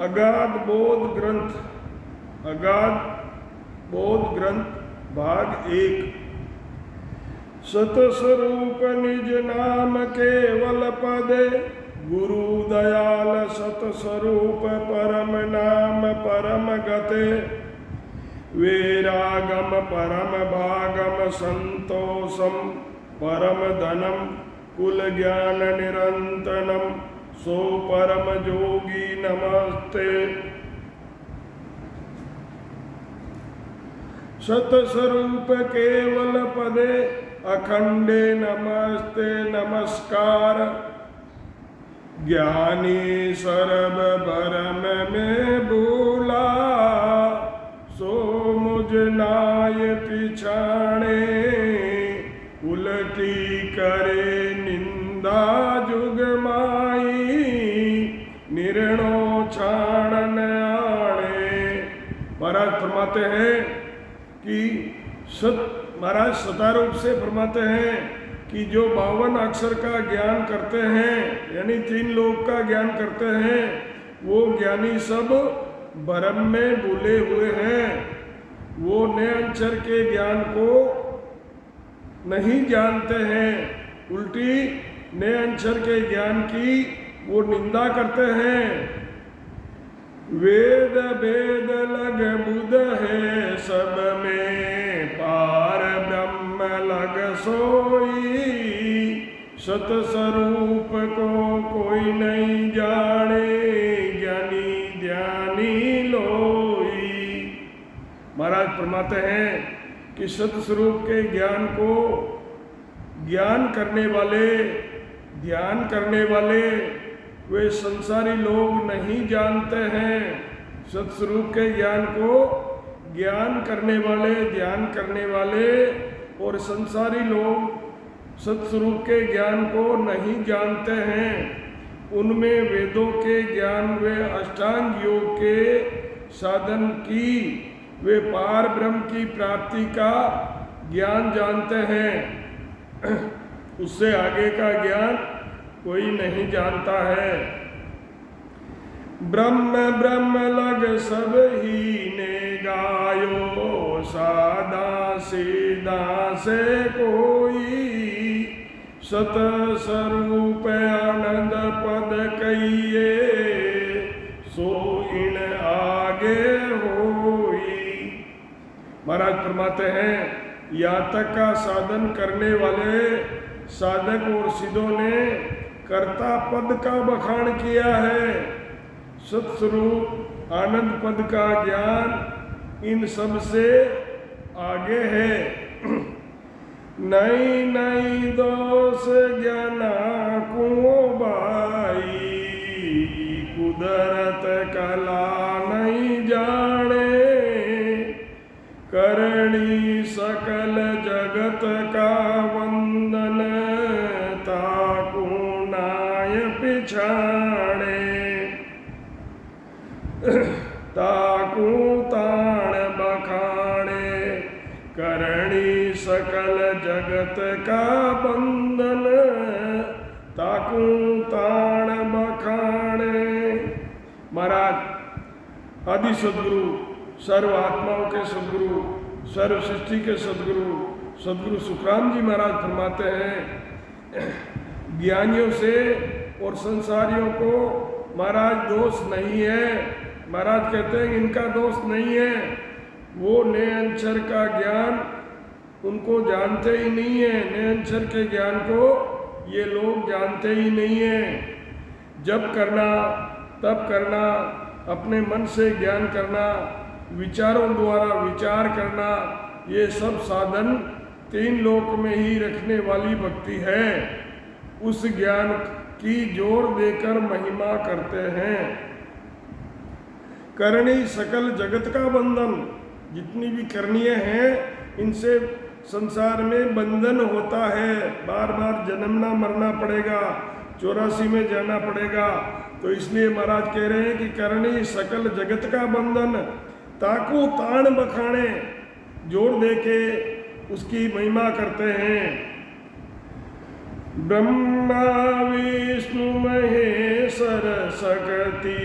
अगाध बोध ग्रंथ, अगाध बोध ग्रंथ भाग 1। सतस्वरूप निज नाम केवल पदे, गुरु दयाल सतस्वरूप परम नाम परम गते। वेरागम परम भागम संतोषम परम धनम कुल ज्ञान निरंतनम, सो परम जोगी नमस्ते। सतस्वरूप केवल पदे, अखंडे नमस्ते नमस्कार। ज्ञानी सर्व भरम में भूला, सो मुझ नाय पिछाणे। उलटी करे निंदा जुग माई, निर्णो छाणन आणे। महाराज फरमाते हैं कि महाराज सतारूप से फरमाते हैं कि जो 52 अक्षर का ज्ञान करते हैं, यानी 3 लोक का ज्ञान करते हैं, वो ज्ञानी सब भ्रम में भूले हुए हैं। वो निरंतर के ज्ञान को नहीं जानते हैं, उल्टी निरंतर के ज्ञान की वो निंदा करते हैं। वेद वेद लग बुध है सब में, पार ब्रह्म लग सोई। सतस्वरूप को कोई नहीं जाने, ज्ञानी ज्ञानी लोई। महाराज फरमाते हैं कि सतस्वरूप के ज्ञान को ज्ञान करने वाले, ध्यान करने वाले वे संसारी लोग नहीं जानते हैं। सतस्वरूप के ज्ञान को ज्ञान करने वाले, ध्यान करने वाले और संसारी लोग सतस्वरूप के ज्ञान को नहीं जानते हैं। उनमें वेदों के ज्ञान व अष्टांग योग के साधन की, वे पार ब्रह्म की प्राप्ति का ज्ञान जानते हैं। उससे आगे का ज्ञान कोई नहीं जानता है। ब्रह्म ब्रह्म लग सब ही ने गायो, सादा सीधा से कोई। सत स्वरूप आनंद पद कहिए, सो इन आगे होई। महाराज फरमाते हैं, यहाँ तक का साधन करने वाले साधक और सिद्धों ने कर्ता पद का बखान किया है। सतस्वरूप आनंद पद का ज्ञान इन सब से आगे है। नई नई दोष ज्ञाना कुओ बाई, कुदरत कला नहीं जाने। करणी सकल जगत का वंदन, ताकू नाय पिछाणे। ताकू ताण बखाणे, करणी सकल जगत का बंधन। ताकू ताण बखाणे। महाराज आदि सदगुरु, सर्व आत्माओं के सदगुरु, सर्व सृष्टि के सदगुरु सदगुरु सुखराम जी महाराज फरमाते हैं, ज्ञानियों से और संसारियों को महाराज दोष नहीं है। महाराज कहते हैं इनका दोष नहीं है, वो निरंतर का ज्ञान उनको जानते ही नहीं है। निरंतर के ज्ञान को ये लोग जानते ही नहीं है। जब करना तब करना, अपने मन से ज्ञान करना, विचारों द्वारा विचार करना, ये सब साधन 3 लोक में ही रखने वाली भक्ति है। उस ज्ञान की जोर देकर महिमा करते हैं। करणी सकल जगत का बंधन, जितनी भी करणीय हैं इनसे संसार में बंधन होता है। बार बार जन्मना मरना पड़ेगा, 84 में जाना पड़ेगा। तो इसलिए महाराज कह रहे हैं कि करणी सकल जगत का बंधन, ताकू ताण बखाणे, जोर दे के उसकी महिमा करते हैं। ब्रह्मा विष्णु महेश्वर सकति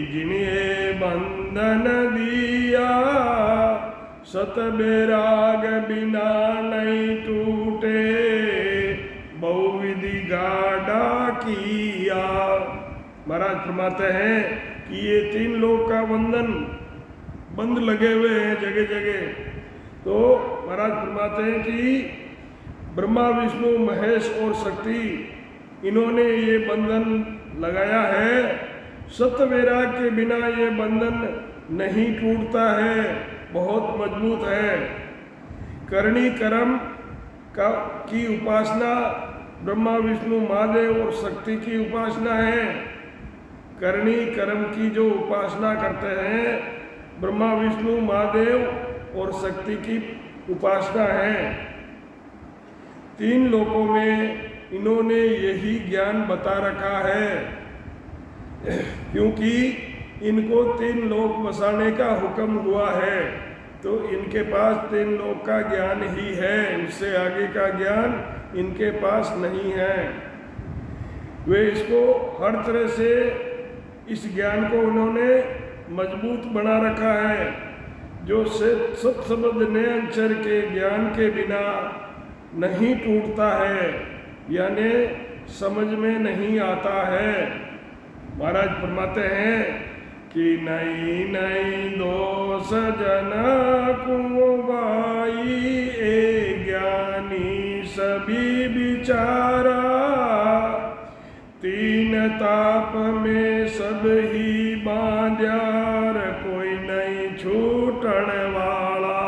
जिन्हें बंधन दिया, सत बैराग बिना नहीं टूटे, बहुविधि गाढ़ा किया। महाराज फरमाते हैं कि ये 3 लोक का बंध लगे हुए हैं जगह जगह। तो महाराज फरमाते हैं कि ब्रह्मा विष्णु महेश और शक्ति इन्होंने ये बंधन लगाया है। सत्य वैराग के बिना ये बंधन नहीं टूटता है, बहुत मजबूत है। करणी कर्म की उपासना ब्रह्मा विष्णु महादेव और शक्ति की उपासना है। करणी कर्म की जो उपासना करते हैं ब्रह्मा विष्णु महादेव और शक्ति की उपासना है। 3 लोकों में इन्होंने यही ज्ञान बता रखा है, क्योंकि इनको 3 लोक बसाने का हुक्म हुआ है। तो इनके पास 3 लोक का ज्ञान ही है, इससे आगे का ज्ञान इनके पास नहीं है। वे इसको हर तरह से इस ज्ञान को उन्होंने मजबूत बना रखा है, जो सत शब्द निरंतर के ज्ञान के बिना नहीं टूटता है, यानी समझ में नहीं आता है। महाराज फरमाते हैं कि नहीं नहीं दोष जना कुबाई, ए ज्ञानी सभी विचारा, 3 ताप में सब ही बांध्यार, कोई नहीं छूटण वाला।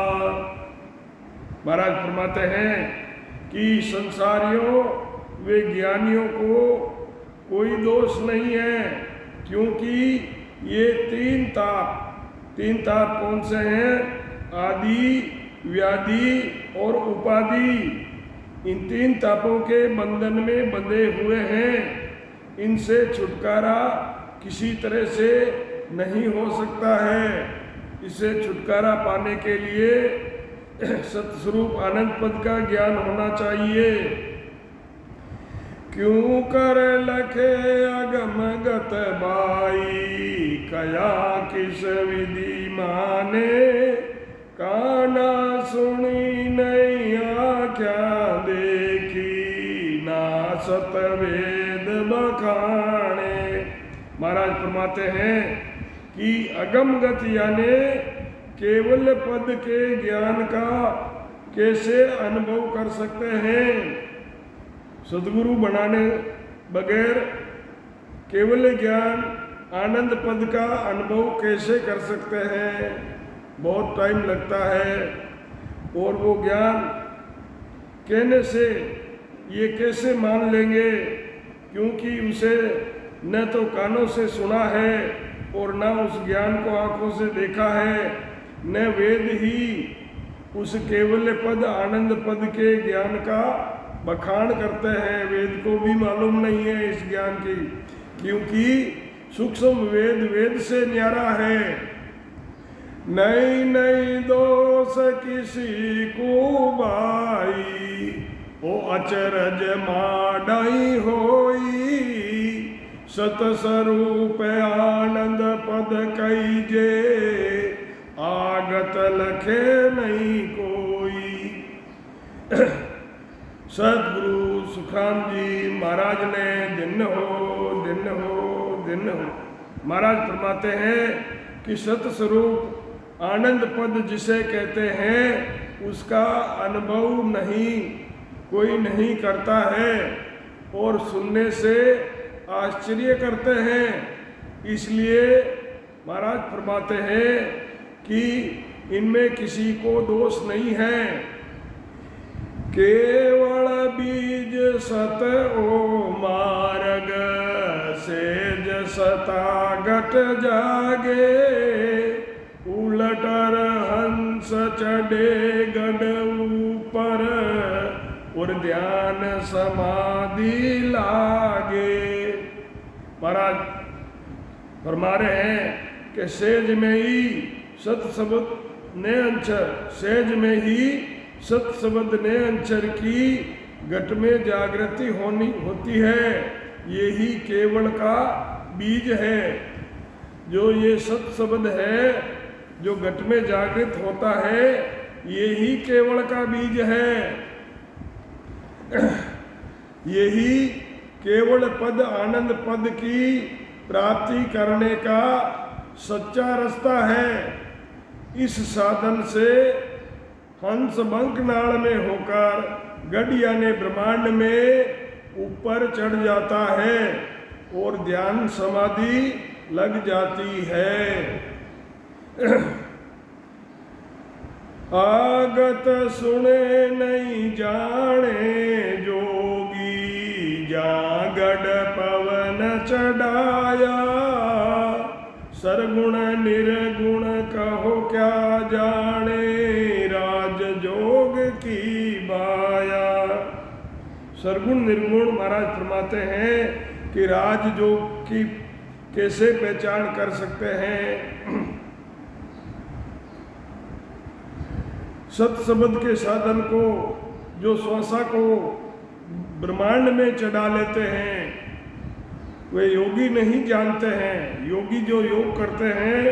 महाराज फरमाते हैं कि संसारियों वे ज्ञानियों को कोई दोष नहीं है, क्योंकि ये 3 ताप कौन से हैं? आदि, व्याधि और उपाधि। इन 3 तापों के बंधन में बंधे हुए हैं। इनसे छुटकारा किसी तरह से नहीं हो सकता है। इसे छुटकारा पाने के लिए सतस्वरूप आनंद पद का ज्ञान होना चाहिए। क्यों कर लखे अगम गत बाई, कया किस विधि माने, काना सुनी नहीं आख्या देखी, ना सत वेद बखाने। महाराज फरमाते हैं कि अगम गत यानी केवल पद के ज्ञान का कैसे अनुभव कर सकते हैं? सदगुरु बनाने बगैर केवल ज्ञान आनंद पद का अनुभव कैसे कर सकते हैं? बहुत टाइम लगता है। और वो ज्ञान कहने से ये कैसे मान लेंगे, क्योंकि उसे न तो कानों से सुना है और न उस ज्ञान को आंखों से देखा है, न वेद ही उस केवल पद आनंद पद के ज्ञान का बखान करते हैं। वेद को भी मालूम नहीं है इस ज्ञान की, क्योंकि सूक्ष्म वेद से न्यारा है। नहीं नहीं दोष किसी को बाई, ओ अचरज माडाई होई, सतस्वरूप आनंद पद कईजे, आगत लखे नहीं कोई। सदगुरु सुखराम जी महाराज ने दिन हो महाराज फरमाते हैं कि सतस्वरूप आनंद पद जिसे कहते हैं उसका अनुभव कोई नहीं करता है, और सुनने से आश्चर्य करते हैं। इसलिए महाराज फरमाते हैं कि इनमें किसी को दोष नहीं है। केवल बीज सत ओ मार्ग, सेज सतागत जागे, उलटर हंस चढ़े गढ़ ऊपर, और ध्यान समाधि लागे। महाराज फरमा रहे हैं कि सेज में ही सत शब्द ने अंचर, सेज में ही सत शब्द ने अंचर की घट में जागृति होती है। यही केवल का बीज है। जो ये सत शब्द है जो घट में जागृत होता है, यही केवल का बीज है। यही केवल पद आनंद पद की प्राप्ति करने का सच्चा रास्ता है। इस साधन से हंस बंक नाल में होकर गढ़ यानी ब्रह्मांड में ऊपर चढ़ जाता है और ध्यान समाधि लग जाती है। आगत सुने नहीं जाने जोगी, जागड़ पवन चढ़ाया, सरगुण निर्गुण कहो क्या जाने, राज जोग की बाया। सरगुण निर्गुण महाराज फरमाते हैं कि राजयोग की कैसे पहचान कर सकते हैं। सत शब्द के साधन को जो श्वासा को ब्रह्मांड में चढ़ा लेते हैं, वे योगी नहीं जानते हैं। योगी जो योग करते हैं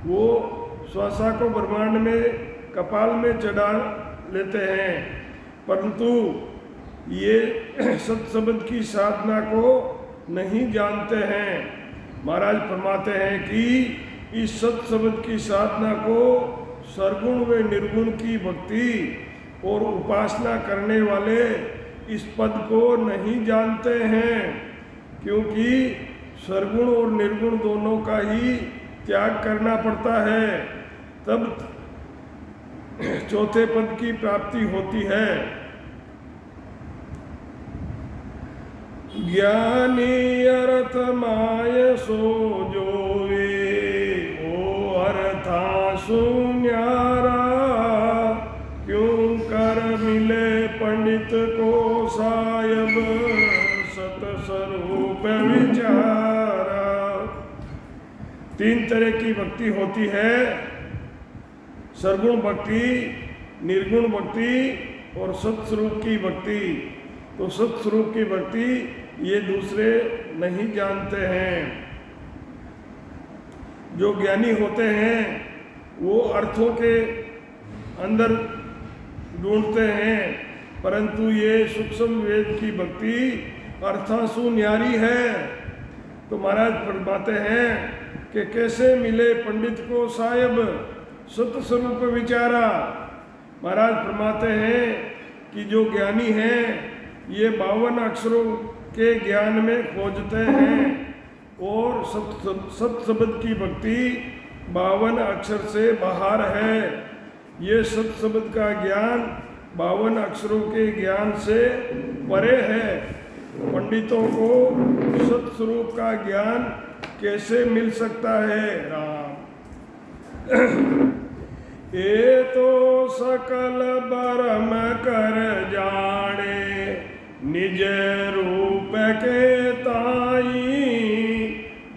वो श्वासा को ब्रह्मांड में कपाल में चढ़ा लेते हैं, परंतु ये सत शब्द की साधना को नहीं जानते हैं। महाराज फरमाते हैं कि इस सत शब्द की साधना को सरगुण व निर्गुण की भक्ति और उपासना करने वाले इस पद को नहीं जानते हैं, क्योंकि सरगुण और निर्गुण दोनों का ही त्याग करना पड़ता है, तब चौथे पद की प्राप्ति होती है। ज्ञानी अर्थ माय सो जोवे, ओ अर्था सुन्यारा, क्यों कर मिले पंडित को सायब, सत स्वरूप विचारा। तीन तरह की भक्ति होती है, सरगुण भक्ति, निर्गुण भक्ति और सत्स्वरूप की भक्ति। तो सत्स्वरूप की भक्ति ये दूसरे नहीं जानते हैं। जो ज्ञानी होते हैं वो अर्थों के अंदर ढूंढते हैं, परंतु ये सूक्ष्म वेद की भक्ति अर्थांशु न्यारी है। तो महाराज फरमाते हैं कि कैसे मिले पंडित को साहिब, सत स्वरूप विचारा। महाराज फरमाते हैं कि जो ज्ञानी हैं ये 52 अक्षरों के ज्ञान में खोजते हैं, और सत शब्द की भक्ति 52 अक्षर से बाहर है। ये सत शब्द का ज्ञान 52 अक्षरों के ज्ञान से परे है। पंडितों को सत स्वरूप का ज्ञान कैसे मिल सकता है? राम ये तो सकल बरम कर जाने, निज रूप के ताई,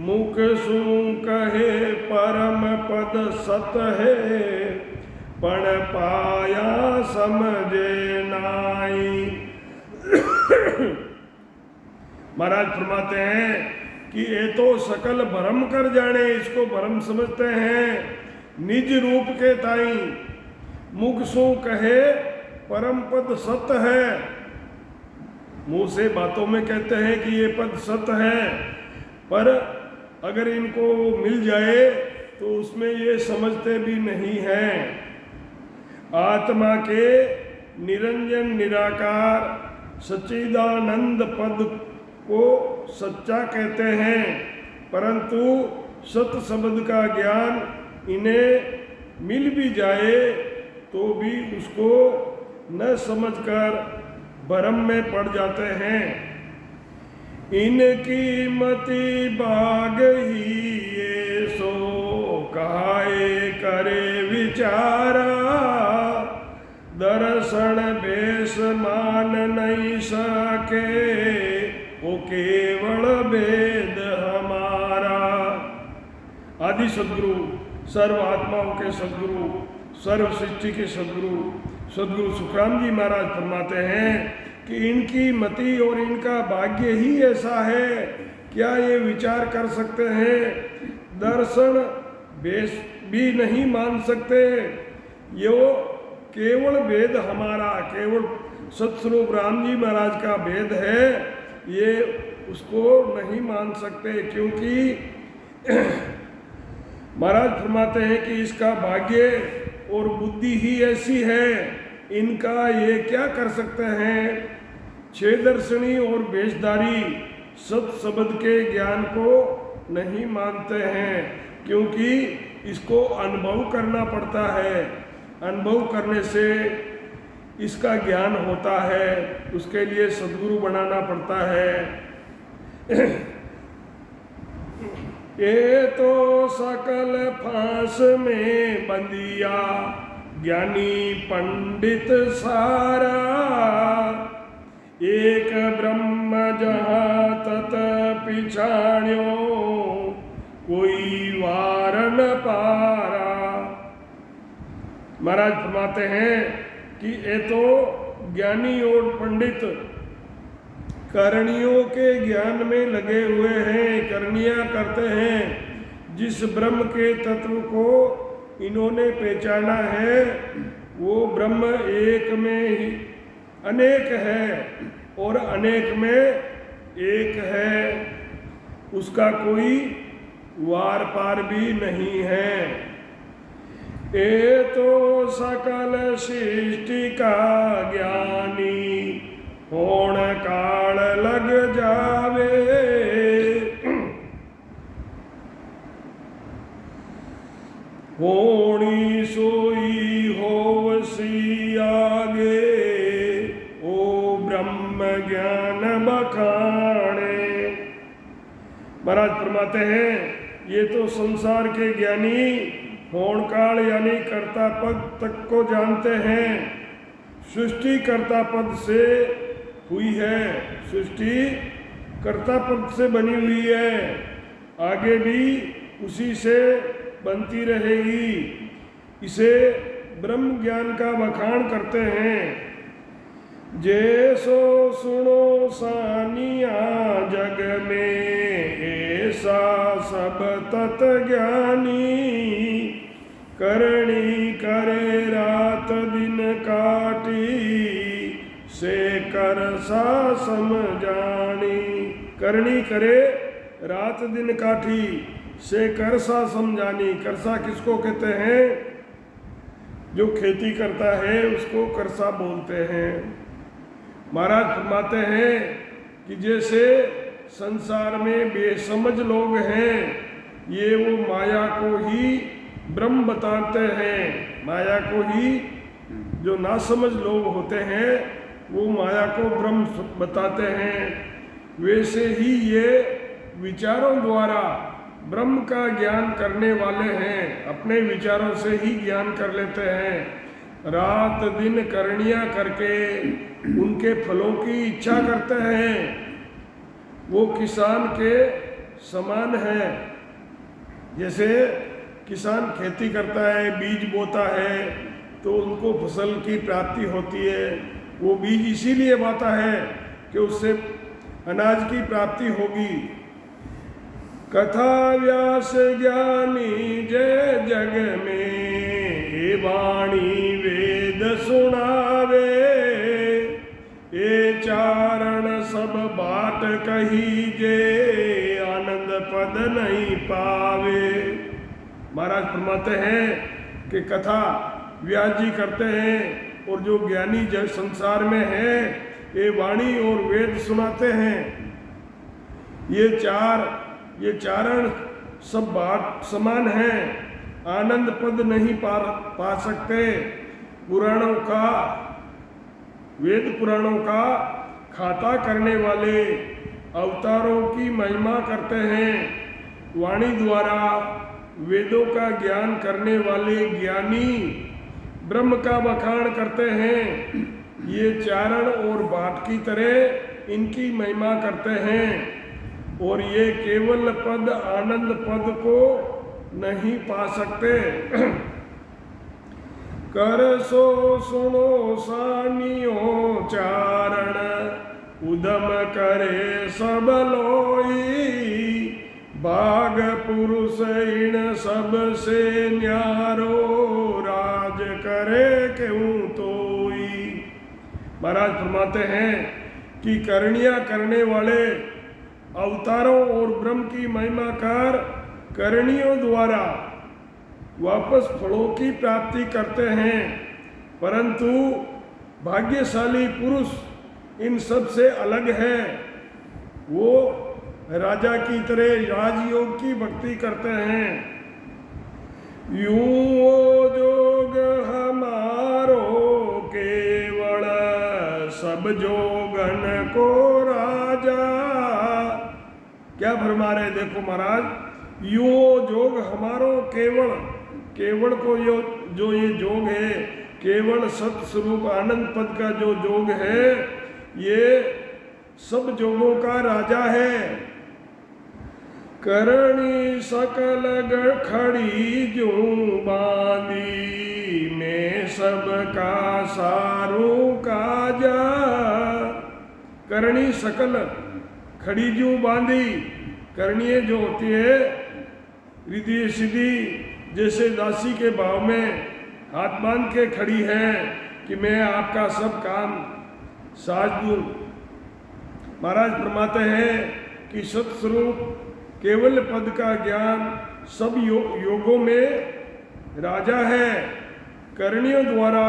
मुख सु कहे परम पद सत है, पण पाया समझे नाई। महाराज फरमाते हैं कि ये तो सकल भरम कर जाने, इसको भरम समझते हैं। निज रूप के ताई, मुख सु कहे परम पद सत है। मुंह से बातों में कहते हैं कि ये पद सत है, पर अगर इनको मिल जाए तो उसमें ये समझते भी नहीं हैं। आत्मा के निरंजन निराकार सच्चिदानंद पद को सच्चा कहते हैं, परंतु सत शब्द का ज्ञान इन्हें मिल भी जाए तो भी उसको न समझकर भ्रम में पड़ जाते हैं। इनकी मति बाग ही ये सो, काहे करे विचारा, दर्शन बेस मान नहीं सके, वो केवल वेद हमारा। आदि सदगुरु, सर्व आत्माओं के सदगुरु, सर्व सृष्टि के सदगुरु सुखराम जी महाराज फरमाते हैं कि इनकी मति और इनका भाग्य ही ऐसा है, क्या ये विचार कर सकते हैं? दर्शन भेष भी नहीं मान सकते। यो केवल भेद हमारा, केवल सतस्वरूप राम जी महाराज का भेद है, ये उसको नहीं मान सकते, क्योंकि महाराज फरमाते हैं कि इसका भाग्य और बुद्धि ही ऐसी है, इनका ये क्या कर सकते हैं। छह दर्शनी और वेशधारी सत शब्द के ज्ञान को नहीं मानते हैं, क्योंकि इसको अनुभव करना पड़ता है। अनुभव करने से इसका ज्ञान होता है, उसके लिए सद्गुरु बनाना पड़ता है। ये तो सकल फांस में बंदिया, ज्ञानी पंडित सारा, एक ब्रह्म जहाँ तत पिछाण्यो, कोई वार न पारा। महाराज फरमाते हैं कि ये तो ज्ञानी और पंडित करणियों के ज्ञान में लगे हुए हैं, करणियाँ करते हैं। जिस ब्रह्म के तत्व को इन्होंने पहचाना है, वो ब्रह्म एक में ही अनेक है और अनेक में एक है, उसका कोई वार पार भी नहीं है। ये तो सकल सृष्टि का ज्ञानी, होण काल लग जावे, होणी सोई होवसी आगे, ओ ब्रह्म ज्ञान बखाने। महाराज फरमाते हैं ये तो संसार के ज्ञानी होण काल यानी कर्ता पद तक को जानते हैं। सृष्टि कर्ता पद से हुई है, सृष्टि कर्ता पद से बनी हुई है, आगे भी उसी से बनती रहेगी। इसे ब्रह्म ज्ञान का बखान करते हैं। जैसो सुनो सानिया जग में, ऐसा सब तत् ज्ञानी, करणी करे रात दिन काटी, से कर सा समझानी। करणी करे रात दिन काठी, से करसा समझानी। करसा किसको कहते हैं? जो खेती करता है उसको करसा बोलते हैं। महाराज फरमाते हैं कि जैसे संसार में बेसमझ लोग हैं, ये वो माया को ही ब्रह्म बताते हैं। माया को ही, जो नासमझ लोग होते हैं वो माया को ब्रह्म बताते हैं। वैसे ही ये विचारों द्वारा ब्रह्म का ज्ञान करने वाले हैं, अपने विचारों से ही ज्ञान कर लेते हैं। रात दिन करनियाँ करके उनके फलों की इच्छा करते हैं। वो किसान के समान है। जैसे किसान खेती करता है, बीज बोता है, तो उनको फसल की प्राप्ति होती है। वो बीज इसीलिए बोता है कि उससे अनाज की प्राप्ति होगी। कथा व्यास ज्ञानी जय जग में, हे वाणी वेद सुनावे, ये चारण सब बाट कही जे, आनंद पद नहीं पावे। महाराज फरमाते हैं कि कथा व्यास जी करते हैं, और जो ज्ञानी जन संसार में है ये वाणी और वेद सुनाते हैं। ये चारण सब बाट समान हैं, आनंद पद नहीं पा सकते। पुराणों का, वेद पुराणों का खाता करने वाले अवतारों की महिमा करते हैं। वाणी द्वारा वेदों का ज्ञान करने वाले ज्ञानी ब्रह्म का बखान करते हैं। ये चारण और बाट की तरह इनकी महिमा करते हैं, और ये केवल पद आनंद पद को नहीं पा सकते। कर सो सुनो सानियो चारण, उदम करे सब लोई, भाग पुरुष इन सब से न्यारो, राज करे क्यों तोई। महाराज फरमाते हैं कि करनियां करने वाले अवतारों और ब्रह्म की महिमा कर करणियों द्वारा वापस फलों की प्राप्ति करते हैं, परंतु भाग्यशाली पुरुष इन सब से अलग है। वो राजा की तरह राजयोग की भक्ति करते हैं। यूं वो जोग हमारो केवल, सब जोगन को राजा। क्या फरमा रहे देखो महाराज, यूं जोग हमारो केवल, केवल को जो ये जोग है, केवल सत स्वरूप आनंद पद का जो जोग है, ये सब जोगों का राजा है। करणी सकल खड़ी जो बांधी, में सबका सारू काजा। करणी सकल खड़ी जो बांधी, करणीय जो होती है रिद्धि सिद्धि, जैसे दासी के भाव में हाथ बांध के खड़ी है कि मैं आपका सब काम साज दूं। महाराज फरमाते हैं कि सत्स्वरूप केवल पद का ज्ञान सब योगों में राजा है। करणियों द्वारा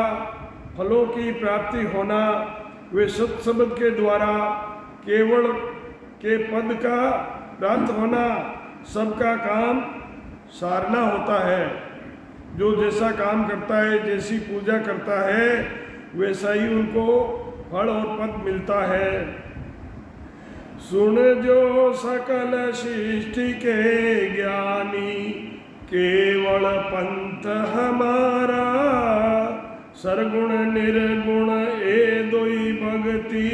फलों की प्राप्ति होना, वे सत्शब्द के द्वारा केवल के पद का प्राप्त होना, सबका काम सारना होता है। जो जैसा काम करता है, जैसी पूजा करता है, वैसा ही उनको फल और पद मिलता है। सुन जो सकल सृष्टि के ज्ञानी, केवल पंथ हमारा। सरगुण निर्गुण ए दोई भक्ति,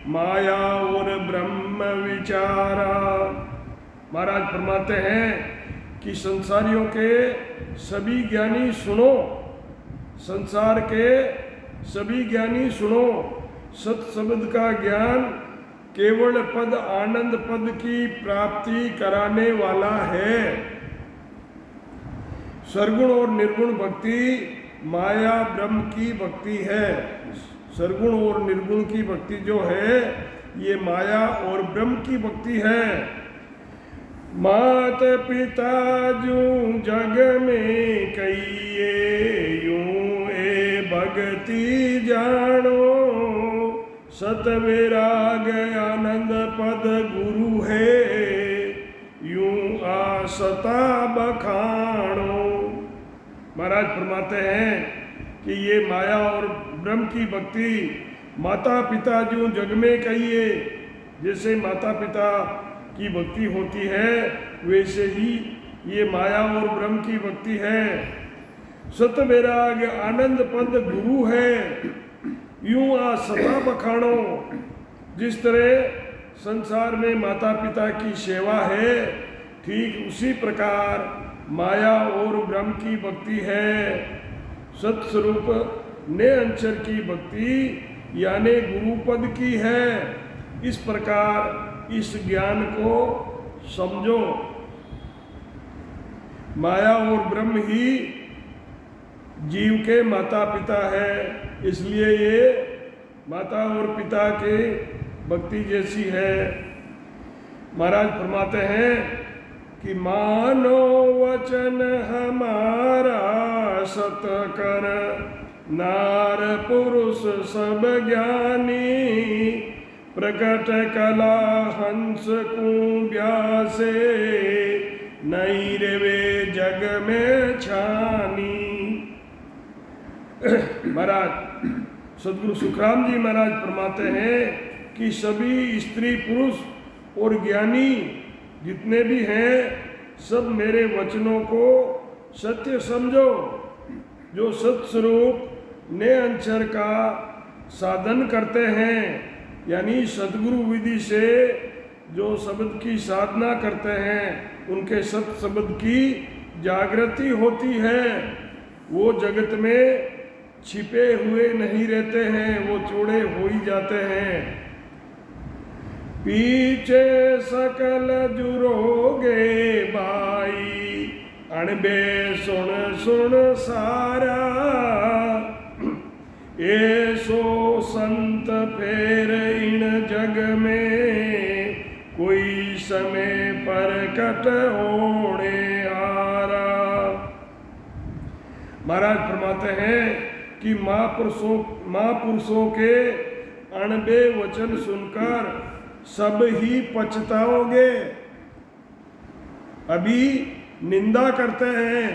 माया और ब्रह्म विचारा। महाराज फरमाते हैं कि संसारियों के सभी ज्ञानी सुनो, संसार के सभी ज्ञानी सुनो। सत शब्द का ज्ञान केवल पद आनंद पद की प्राप्ति कराने वाला है। सरगुण और निर्गुण भक्ति माया ब्रह्म की भक्ति है। सरगुण और निर्गुण की भक्ति जो है, ये माया और ब्रह्म की भक्ति है। मात पिता जो जग में कहिए, यूं ए भक्ति जानो। सत विराग आनंद पद गुरु है, यूं आसता बखानो। महाराज फरमाते हैं कि ये माया और ब्रह्म की भक्ति माता पिता जो जग में कहिए, जैसे माता पिता की भक्ति होती है, वैसे ही ये माया और ब्रह्म की भक्ति है। सत वैराग आनंद पद गुरु है, यूं आ सदा बखानो। जिस तरह संसार में माता पिता की सेवा है, ठीक उसी प्रकार माया और ब्रह्म की भक्ति है। सत्स्वरूप ने अंचर की भक्ति यानी गुरुपद की है। इस प्रकार इस ज्ञान को समझो। माया और ब्रह्म ही जीव के माता पिता है, इसलिए ये माता और पिता के भक्ति जैसी है। महाराज फरमाते हैं कि मानो वचन हमारा सत कर, नार पुरुष सब ज्ञानी। प्रकट कला हंस को व्यासे, नहीं रेवे जग में छानी। महाराज सदगुरु सुखराम जी महाराज फरमाते हैं कि सभी स्त्री पुरुष और ज्ञानी जितने भी हैं, सब मेरे वचनों को सत्य समझो। जो सत्स्वरूप ने अंचर का साधन करते हैं, यानी सदगुरु विधि से जो शब्द की साधना करते हैं, उनके सत शब्द की जागृति होती है। वो जगत में छिपे हुए नहीं रहते हैं, वो चौड़े हो ही जाते हैं। पीछे सकल जुरोगे भाई, अणबे सुन सुन सारा, ऐसो संत फेर इन जग में, कोई समय पर कट होने आरा। महाराज फरमाते हैं कि महापुरुषों के अणबे वचन सुनकर सब ही पछताओगे। अभी निंदा करते हैं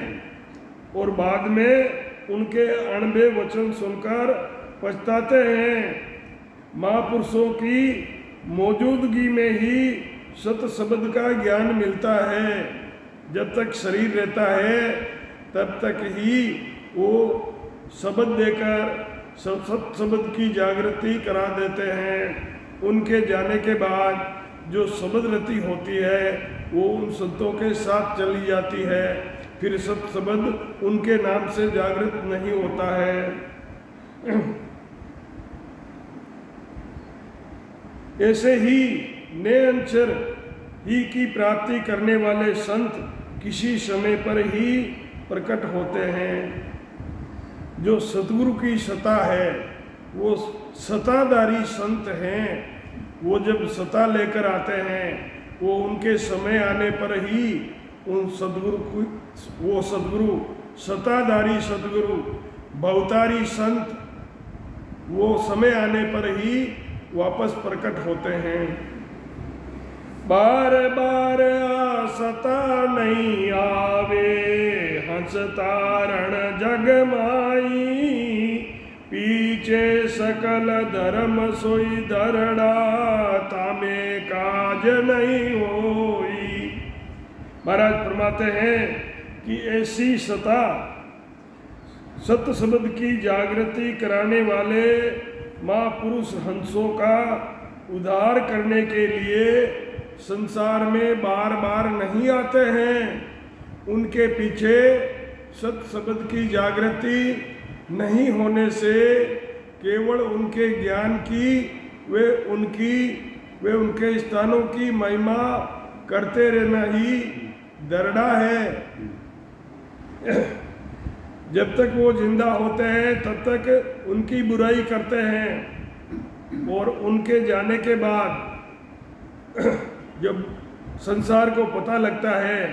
और बाद में उनके अणबे वचन सुनकर पछताते हैं। महापुरुषों की मौजूदगी में ही सत शब्द का ज्ञान मिलता है। जब तक शरीर रहता है तब तक ही वो शब्द देकर सत शब्द की जागृति करा देते हैं। उनके जाने के बाद जो शब्द रति होती है वो उन संतों के साथ चली जाती है, फिर सत शब्द उनके नाम से जागृत नहीं होता है। ऐसे ही निरंतर ही की प्राप्ति करने वाले संत किसी समय पर ही प्रकट होते हैं। जो सतगुरु की सता है वो सताधारी संत हैं। वो जब सता लेकर आते हैं वो उनके समय आने पर ही उन सदगुरु को, वो सदगुरु सताधारी सदगुरु भवतारी संत वो समय आने पर ही वापस प्रकट होते हैं। बार बार सता नहीं आवे, हंस तारण जग माई, पीछे सकल धर्म सोई धरड़ा, तामे काज नहीं होई। महाराज फरमाते हैं कि ऐसी सता सत शब्द की जागृति कराने वाले महापुरुष हंसों का उद्धार करने के लिए संसार में बार बार नहीं आते हैं। उनके पीछे सत शब्द की जागृति नहीं होने से केवल उनके ज्ञान की वे उनके स्थानों की महिमा करते रहना ही दरड़ा है। जब तक वो जिंदा होते हैं तब तक उनकी बुराई करते हैं और उनके जाने के बाद जब संसार को पता लगता है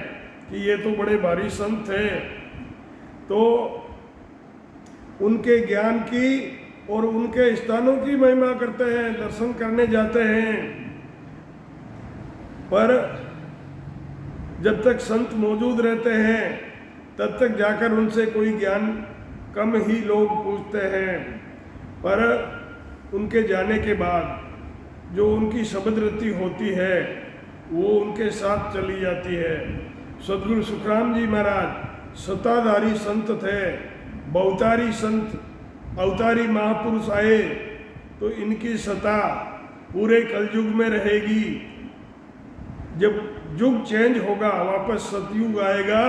कि ये तो बड़े भारी संत हैं, तो उनके ज्ञान की और उनके स्थानों की महिमा करते हैं, दर्शन करने जाते हैं। पर जब तक संत मौजूद रहते हैं तब तक जाकर उनसे कोई ज्ञान कम ही लोग पूछते हैं। पर उनके जाने के बाद जो उनकी शब्द रति होती है वो उनके साथ चली जाती है। सदगुरु सुखराम जी महाराज सताधारी संत थे, बहुतारी संत अवतारी महापुरुष आए तो इनकी सता पूरे कलयुग में रहेगी। जब युग चेंज होगा, वापस सतयुग आएगा,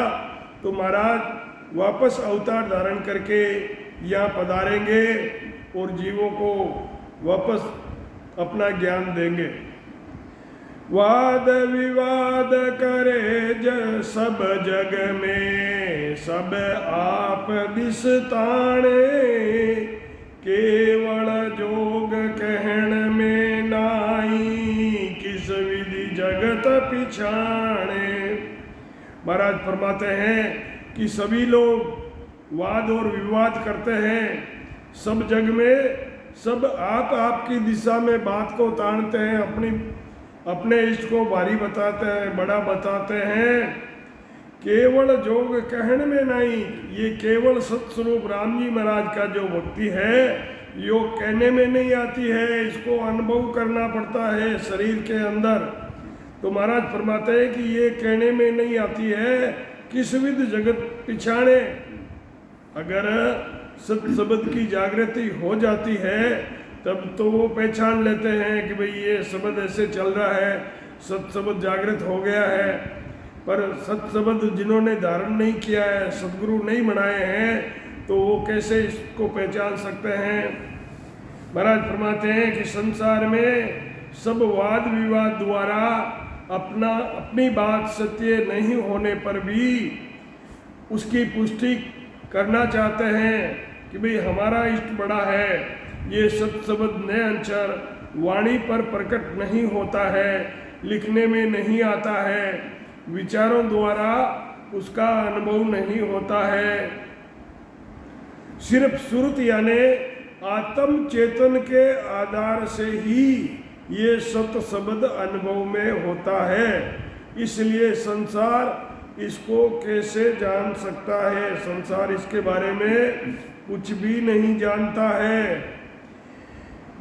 तो महाराज वापस अवतार धारण करके यहाँ पधारेंगे और जीवों को वापस अपना ज्ञान देंगे। वाद विवाद करे सब जग में, सब आप दिसताणे, केवल जोग कहण में नाई, किस विधि जगत पिछाणे। महाराज फरमाते हैं कि सभी लोग वाद और विवाद करते हैं सब जग में, सब आप आपकी दिशा में बात को तानते हैं, अपने इष्ट को भारी बताते हैं, बड़ा बताते हैं। केवल जोग कहने में नहीं, ये केवल सत्स्वरूप राम जी महाराज का जो भक्ति है योग कहने में नहीं आती है, इसको अनुभव करना पड़ता है शरीर के अंदर। तो महाराज फरमाते हैं कि ये कहने में नहीं आती है, किस विध जगत पिछाणे। अगर सत शब्द की जागृति हो जाती है तब तो वो पहचान लेते हैं कि भाई ये शब्द ऐसे चल रहा है, सत शब्द जागृत हो गया है। पर सत शब्द जिन्होंने धारण नहीं किया है, सदगुरु नहीं बनाए हैं, तो वो कैसे इसको पहचान सकते हैं। महाराज फरमाते हैं कि संसार में सब वाद विवाद द्वारा अपनी बात सत्य नहीं होने पर भी उसकी पुष्टि करना चाहते हैं कि भाई हमारा इष्ट बड़ा है। ये सत शब्द नए अक्षर वाणी पर प्रकट नहीं होता है, लिखने में नहीं आता है, विचारों द्वारा उसका अनुभव नहीं होता है। सिर्फ सुरत यानी आत्म चेतन के आधार से ही ये सत शब्द अनुभव में होता है। इसलिए संसार इसको कैसे जान सकता है? संसार इसके बारे में कुछ भी नहीं जानता है।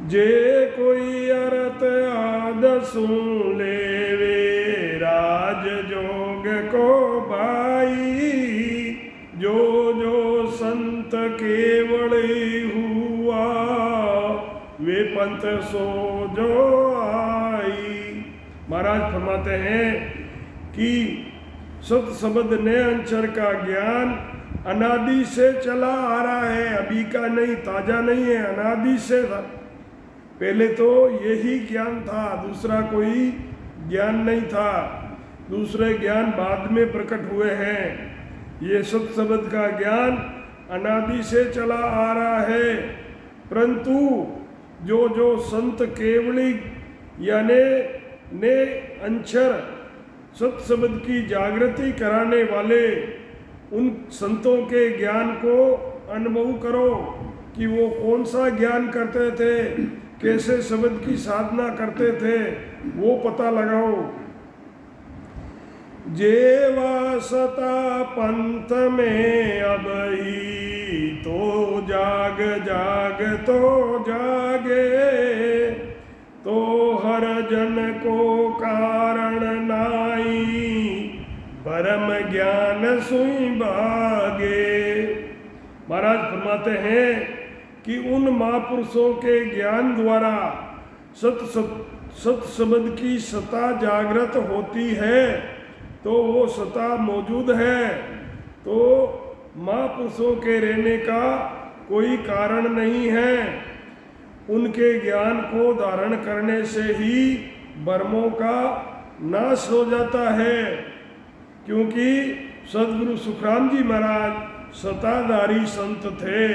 जे कोई अर्थ आद सुन लेवे राज जोग को भाई, जो जो संत केवल हुआ वे पंथ सो जो आई। महाराज फरमाते हैं कि सत शब्द ने अक्षर का ज्ञान अनादि से चला आ रहा है, अभी का नहीं, ताजा नहीं है, अनादि से था। पहले तो यही ज्ञान था, दूसरा कोई ज्ञान नहीं था, दूसरे ज्ञान बाद में प्रकट हुए हैं। ये सत शब्द का ज्ञान अनादि से चला आ रहा है, परंतु जो जो संत केवली यानी ने अक्षर सत शब्द की जागृति कराने वाले उन संतों के ज्ञान को अनुभव करो कि वो कौन सा ज्ञान करते थे, कैसे शब्द की साधना करते थे, वो पता लगाओ। जेवा सता पंथ में अब ही तो जाग जाग तो जागे, तो हर जन को कारण नाई परम ज्ञान सुई भागे। महाराज फरमाते हैं कि उन महापुरुषों के ज्ञान द्वारा सत शब्द की सता जागृत होती है, तो वो सता मौजूद है, तो महापुरुषों के रहने का कोई कारण नहीं है। उनके ज्ञान को धारण करने से ही भ्रमों का नाश हो जाता है, क्योंकि सदगुरु सुखराम जी महाराज सताधारी संत थे।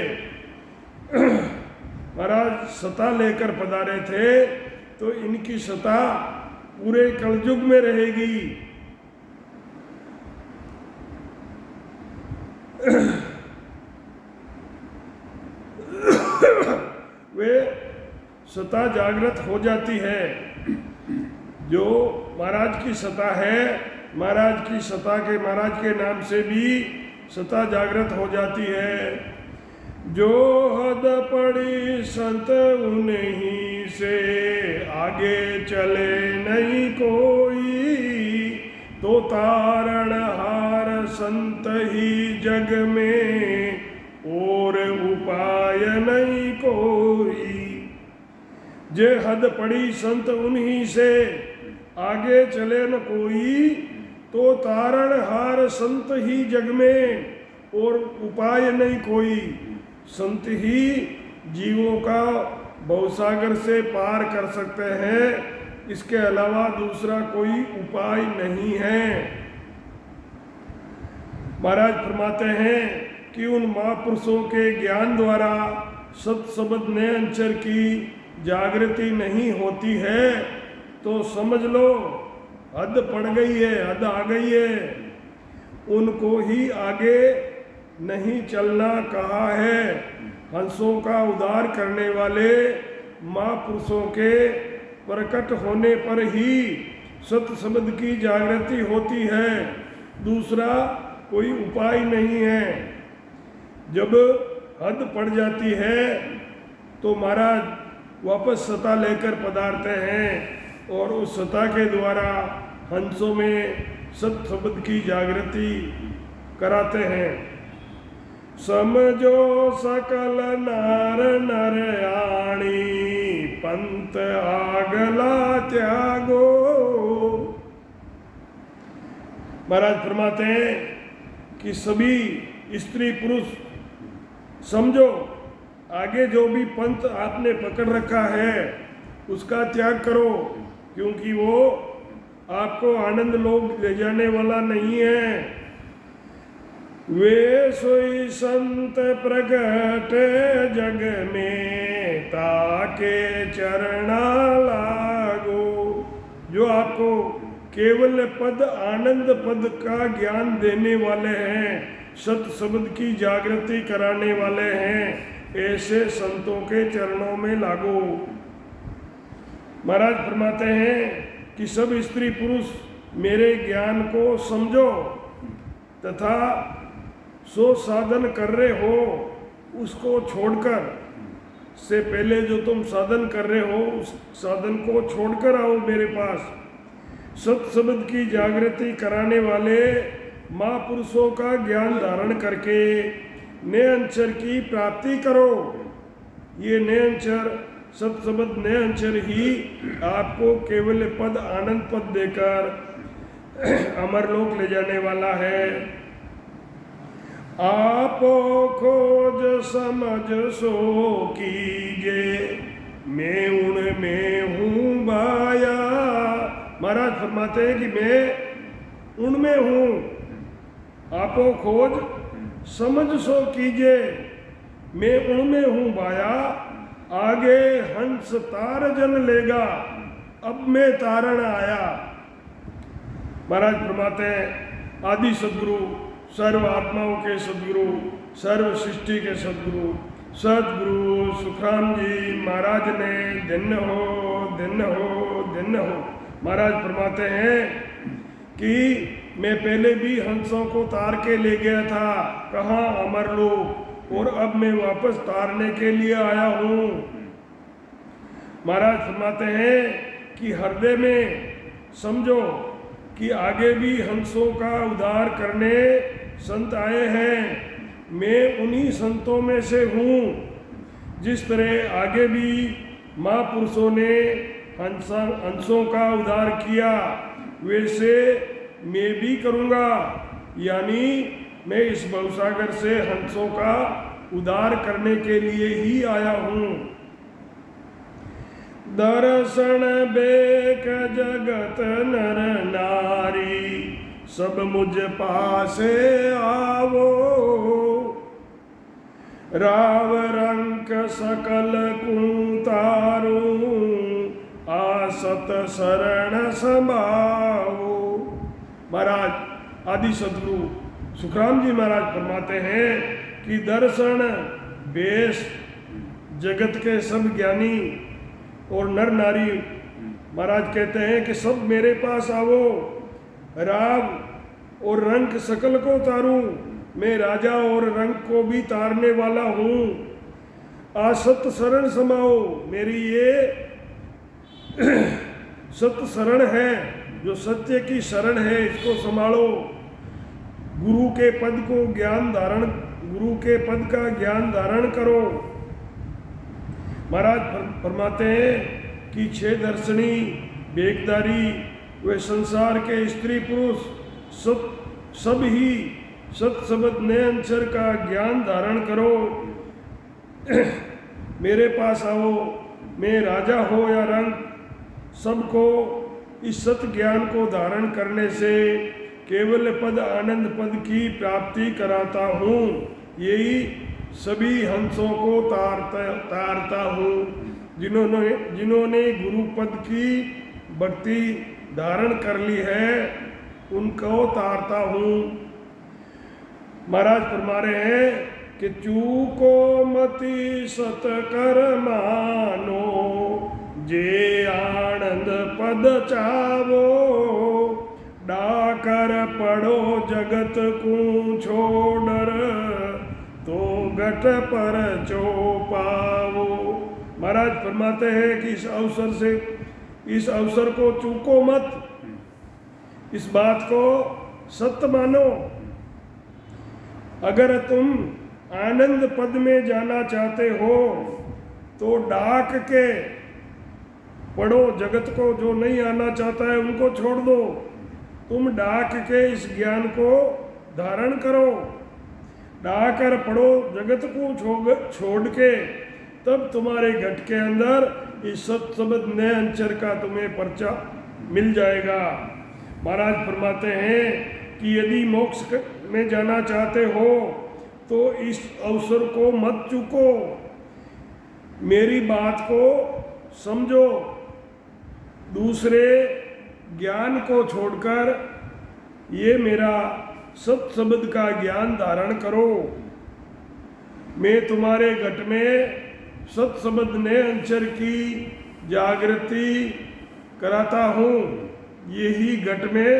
महाराज सता लेकर पधारे थे, तो इनकी सता पूरे कलयुग में रहेगी। वे सता जागृत हो जाती है। जो महाराज की सता है, महाराज की सता के महाराज के नाम से भी सता जागृत हो जाती है। जो हद पड़ी संत उन्हीं से आगे चले नहीं कोई, तो तारण हार संत ही जग में और उपाय नहीं कोई। जे हद पड़ी संत उन्हीं से आगे चले न कोई, तो तारण हार संत ही जग में और उपाय नहीं कोई। संत ही जीवों का भवसागर से पार कर सकते हैं, इसके अलावा दूसरा कोई उपाय नहीं है। महाराज फरमाते हैं कि उन महापुरुषों के ज्ञान द्वारा सत शब्द ने अक्षर की जागृति नहीं होती है, तो समझ लो हद पड़ गई है, हद आ गई है। उनको ही आगे नहीं चलना कहा है। हंसों का उद्धार करने वाले महापुरुषों के प्रकट होने पर ही सत शब्द की जागृति होती है, दूसरा कोई उपाय नहीं है। जब हद पड़ जाती है तो महाराज वापस सता लेकर पधारते हैं और उस सता के द्वारा हंसों में सत शब्द की जागृति कराते हैं। समझो सकल नार नर आणी, पंथ आगला त्यागो। महाराज फरमाते हैं कि सभी स्त्री पुरुष समझो, आगे जो भी पंथ आपने पकड़ रखा है उसका त्याग करो, क्योंकि वो आपको आनंद लोग ले जाने वाला नहीं है। वे सोई संत प्रगट जग में, ताके चरणा लागो। जो आपको केवल पद आनंद पद का ज्ञान देने वाले हैं, सत शब्द की जागृति कराने वाले हैं, ऐसे संतों के चरणों में लागो। महाराज फरमाते हैं कि सब स्त्री पुरुष मेरे ज्ञान को समझो तथा सो साधन कर रहे हो उसको छोड़कर, से पहले जो तुम साधन कर रहे हो उस साधन को छोड़कर आओ मेरे पास। सत शब्द की जागृति कराने वाले महापुरुषों का ज्ञान धारण करके नए अक्षर की प्राप्ति करो। ये नए अक्षर सत शब्द नए अक्षर ही आपको केवल पद आनंद पद देकर अमर लोक ले जाने वाला है। आप खोज समझ सो कीजे, मैं उनमें हूँ बाया। महाराज फरमाते हैं कि मैं उनमें हूँ। आपो खोज समझ सो कीजे, मैं उनमें हूँ बाया। आगे हंस तार जन लेगा, अब मैं तारण आया। महाराज फरमाते हैं आदि सदगुरु, सर्व आत्माओं के सदगुरु, सर्व सृष्टि के सदगुरु सदगुरु सुखराम जी महाराज ने दिन हो दिन हो दिन हो। महाराज फरमाते हैं कि मैं पहले भी हंसों को तार के ले गया था, कहाँ अमर लोक, और अब मैं वापस तारने के लिए आया हूँ। महाराज फरमाते हैं कि हृदय में समझो कि आगे भी हंसों का उद्धार करने संत आए हैं। मैं उन्हीं संतों में से हूँ। जिस तरह आगे भी महापुरुषों ने हंसों का उद्धार किया, वैसे मैं भी करूँगा। यानी मैं इस भवसागर से हंसों का उद्धार करने के लिए ही आया हूँ। दर्शन बेक जगत नर नारी, सब मुझ पासे आवो। राव रंक सकल कुंतारू, आसत शरण समाओ। महाराज आदि सदगुरु सुखराम जी महाराज फरमाते हैं कि दर्शन बेश जगत के सब ज्ञानी और नर नारी, महाराज कहते हैं कि सब मेरे पास आवो। राव और रंक सकल को तारूं, मैं राजा और रंक को भी तारने वाला हूँ। आसत शरण समाओ, मेरी ये सत्य शरण है, जो सत्य की शरण है, इसको संभालो। गुरु के पद को ज्ञान धारण, गुरु के पद का ज्ञान धारण करो। महाराज फरमाते हैं कि छह दर्शनी बेगदारी वे संसार के स्त्री पुरुष सब ही सत शब्द नए अक्षर का ज्ञान धारण करो। मेरे पास आओ, मैं राजा हो या रंक, सबको इस सत ज्ञान को धारण करने से केवल पद आनंद पद की प्राप्ति कराता हूँ। यही सभी हंसों को तारता हूँ। जिन्होंने गुरु पद की भक्ति धारण कर ली है, उनको तारता हूँ। महाराज फरमा रहे हैं कि चूको मति सत कर मानो, जे आनंद पद चावो। डाकर पढ़ो जगत को छोड़र, तो गट पर चो पावो। महाराज फरमाते हैं कि इस अवसर को चूको मत, इस बात को सत्य मानो। अगर तुम आनंद पद में जाना चाहते हो तो डाक के पढ़ो जगत को, जो नहीं आना चाहता है उनको छोड़ दो। तुम डाक के इस ज्ञान को धारण करो। डाकर पढ़ो जगत को छोड़ के तब तुम्हारे घट के अंदर इस सत्सबद नए अंचर का तुम्हें पर्चा मिल जाएगा। महाराज फरमाते हैं कि यदि मोक्ष में जाना चाहते हो तो इस अवसर को मत चूको, मेरी बात को समझो, दूसरे ज्ञान को छोड़कर ये मेरा सत्सबद का ज्ञान धारण करो। मैं तुम्हारे घट में सत्सबद ने अंचर की जागृति कराता हूँ। यही घट में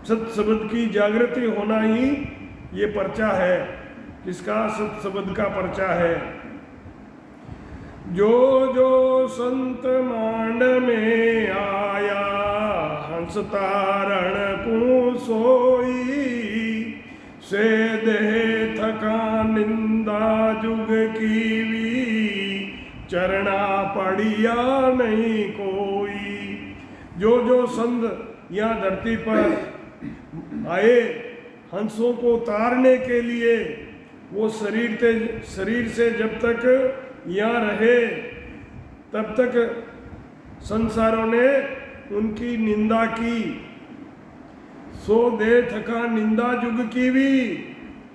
सत्सबद की जागृति होना ही ये पर्चा है। किसका? सत्सबद का पर्चा है। जो जो संत मांड में आया, हंस तारण को सोई, से देह थका निंदा जुग कीवी, चरना पड़िया नहीं कोई। जो जो संत यहाँ धरती पर आए हंसों को तारने के लिए, वो शरीर से जब तक यहाँ रहे तब तक संसारों ने उनकी निंदा की। सो दे थका निंदा जुग की भी,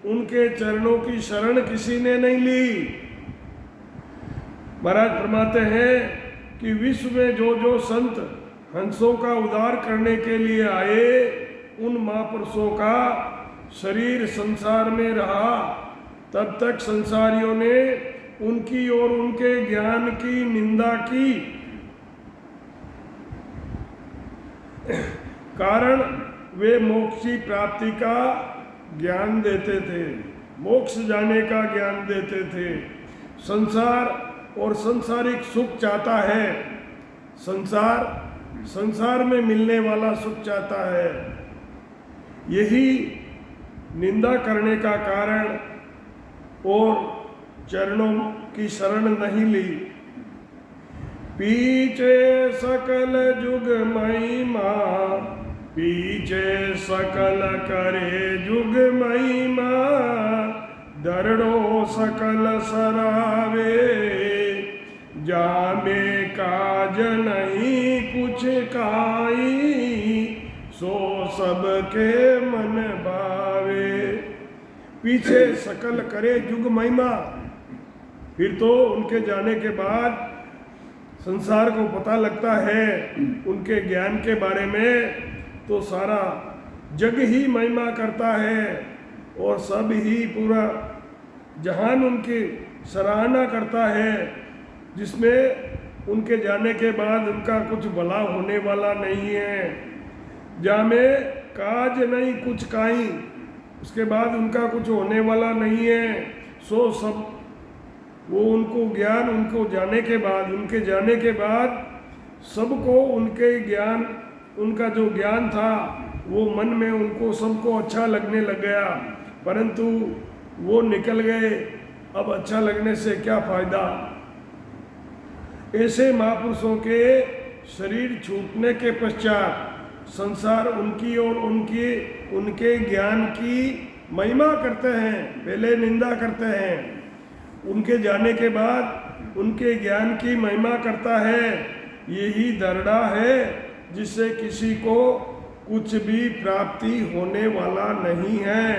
उनके चरणों की शरण किसी ने नहीं ली। महाराज फरमाते हैं कि विश्व में जो जो संत हंसों का उद्धार करने के लिए आए, उन महापुरुषों का शरीर संसार में रहा तब तक संसारियों ने उनकी और उनके ज्ञान की निंदा की। कारण वे मोक्ष की प्राप्ति का ज्ञान देते थे, मोक्ष जाने का ज्ञान देते थे। संसार और संसारिक सुख चाहता है, संसार में मिलने वाला सुख चाहता है। यही निंदा करने का कारण और चरणों की शरण नहीं ली। पीछे सकल जुग महिमा, पीछे सकल करे जुग महिमा, दरड़ो सकल सरावे, जामे काज नहीं कुछ काई, सो सबके मन भावे। पीछे सकल करे जुग महिमा, फिर तो उनके जाने के बाद संसार को पता लगता है उनके ज्ञान के बारे में, तो सारा जग ही महिमा करता है और सब ही पूरा जहान उनकी सराहना करता है, जिसमें उनके जाने के बाद उनका कुछ भला होने वाला नहीं है। जामे काज नहीं कुछ काई, उसके बाद उनका कुछ होने वाला नहीं है। सो सब वो उनको ज्ञान, उनको जाने के बाद, उनके जाने के बाद सबको उनके ज्ञान, उनका जो ज्ञान था वो मन में उनको सबको अच्छा लगने लग गया, परंतु वो निकल गए। अब अच्छा लगने से क्या फायदा। ऐसे महापुरुषों के शरीर छूटने के पश्चात संसार उनकी और उनके ज्ञान की महिमा करते हैं, पहले निंदा करते हैं, उनके जाने के बाद उनके ज्ञान की महिमा करता है। यही दरड़ा है जिससे किसी को कुछ भी प्राप्ति होने वाला नहीं है।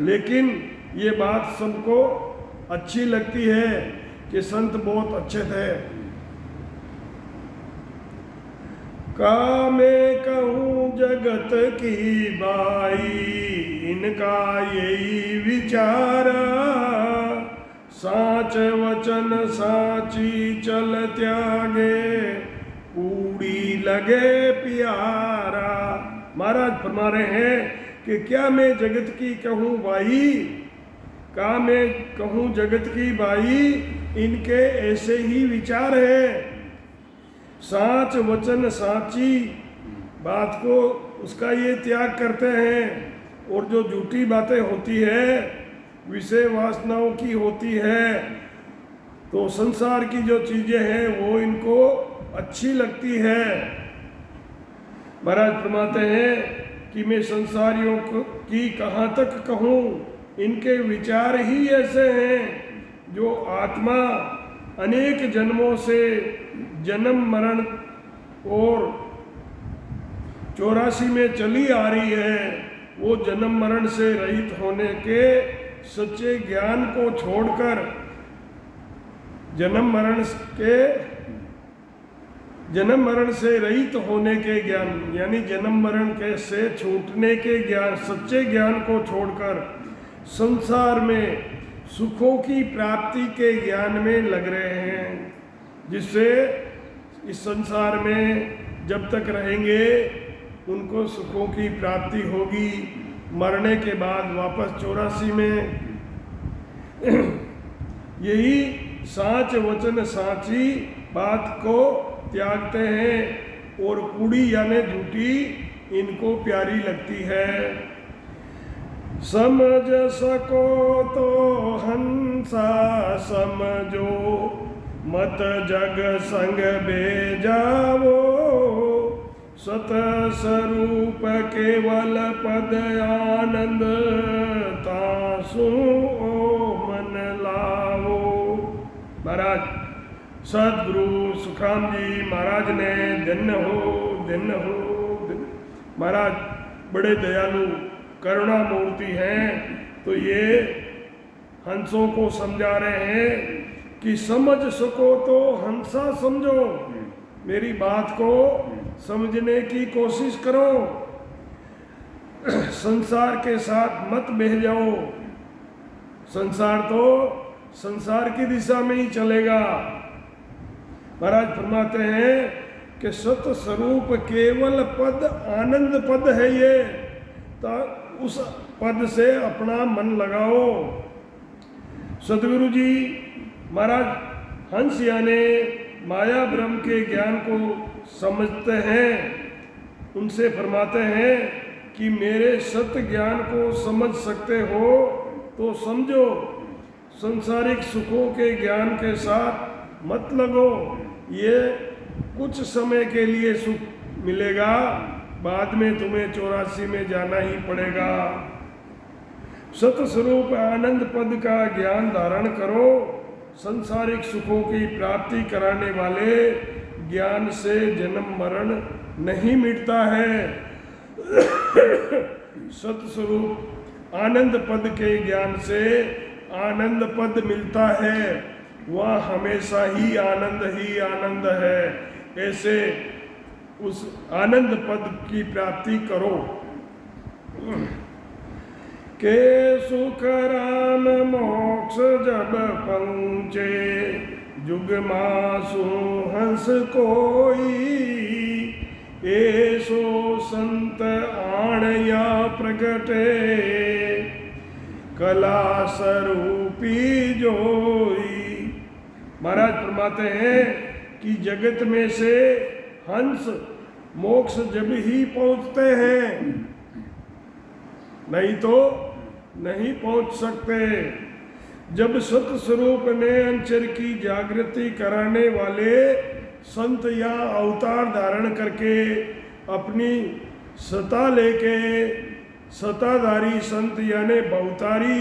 लेकिन ये बात सबको अच्छी लगती है कि संत बहुत अच्छे थे। का मैं कहूँ जगत की बाई, इनका यही विचारा, साच वचन साची चल त्यागे, कूड़ी लगे प्यारा। महाराज फरमा रहे हैं कि क्या मैं जगत की कहूँ बाई, का मैं कहूँ जगत की बाई, इनके ऐसे ही विचार है। साच वचन साची बात को उसका ये त्याग करते हैं, और जो झूठी बातें होती है, विषय वासनाओं की होती है, तो संसार की जो चीज़ें हैं वो इनको अच्छी लगती है। महाराज फरमाते हैं कि मैं संसारियों की कहाँ तक कहूँ, इनके विचार ही ऐसे हैं जो आत्मा अनेक जन्मों से जन्म मरण और 84 में चली आ रही है, वो जन्म मरण से रहित होने के सच्चे ज्ञान को छोड़कर जन्म मरण से रहित होने के ज्ञान यानी जन्म मरण के से छूटने के ज्ञान, सच्चे ज्ञान को छोड़कर संसार में सुखों की प्राप्ति के ज्ञान में लग रहे हैं, जिससे इस संसार में जब तक रहेंगे उनको सुखों की प्राप्ति होगी, मरने के बाद वापस 84 में यही साच वचन साची बात को त्यागते हैं और कूड़ी यानी झूठी इनको प्यारी लगती है। समझ सको तो हंसा समझो, मत जग संग बेजावो, सत स्वरूप केवल पद आनंद तासु मन लावो। महाराज सदगुरु सुखराम जी महाराज ने धन्य हो महाराज बड़े दयालु करुणा मूर्ति हैं, तो ये हंसों को समझा रहे हैं कि समझ सको तो हंसा समझो, मेरी बात को समझने की कोशिश करो, संसार के साथ मत बह जाओ, संसार तो संसार की दिशा में ही चलेगा। महाराज फरमाते हैं कि सत स्वरूप केवल पद आनंद पद है ये, तो उस पद से अपना मन लगाओ। सदगुरु जी महाराज हंस यानी माया ब्रह्म के ज्ञान को समझते हैं, उनसे फरमाते हैं कि मेरे सत्य ज्ञान को समझ सकते हो तो समझो, संसारिक सुखों के ज्ञान के साथ मत लगो, ये कुछ समय के लिए सुख मिलेगा, बाद में तुम्हें 84 में जाना ही पड़ेगा। सतस्वरूप आनंद पद का ज्ञान धारण करो, संसारिक सुखों की प्राप्ति कराने वाले ज्ञान से जन्म मरण नहीं मिटता है। सतस्वरूप आनंद पद के ज्ञान से आनंद पद मिलता है, वह हमेशा ही आनंद है। ऐसे उस आनंद पद की प्राप्ति करो। के सुख राम मोक्ष जब पहुँचे, जुग मासु हंस कोई, ऐसो संत आणया प्रगटे, कला स्वरूपी जोई। महाराज फरमाते हैं कि जगत में से हंस मोक्ष जब ही पहुंचते हैं, नहीं तो नहीं पहुंच सकते। जब सत स्वरूप ने अंचर की जागृति कराने वाले संत या अवतार धारण करके अपनी सता लेके सताधारी संत यानी बहुतारी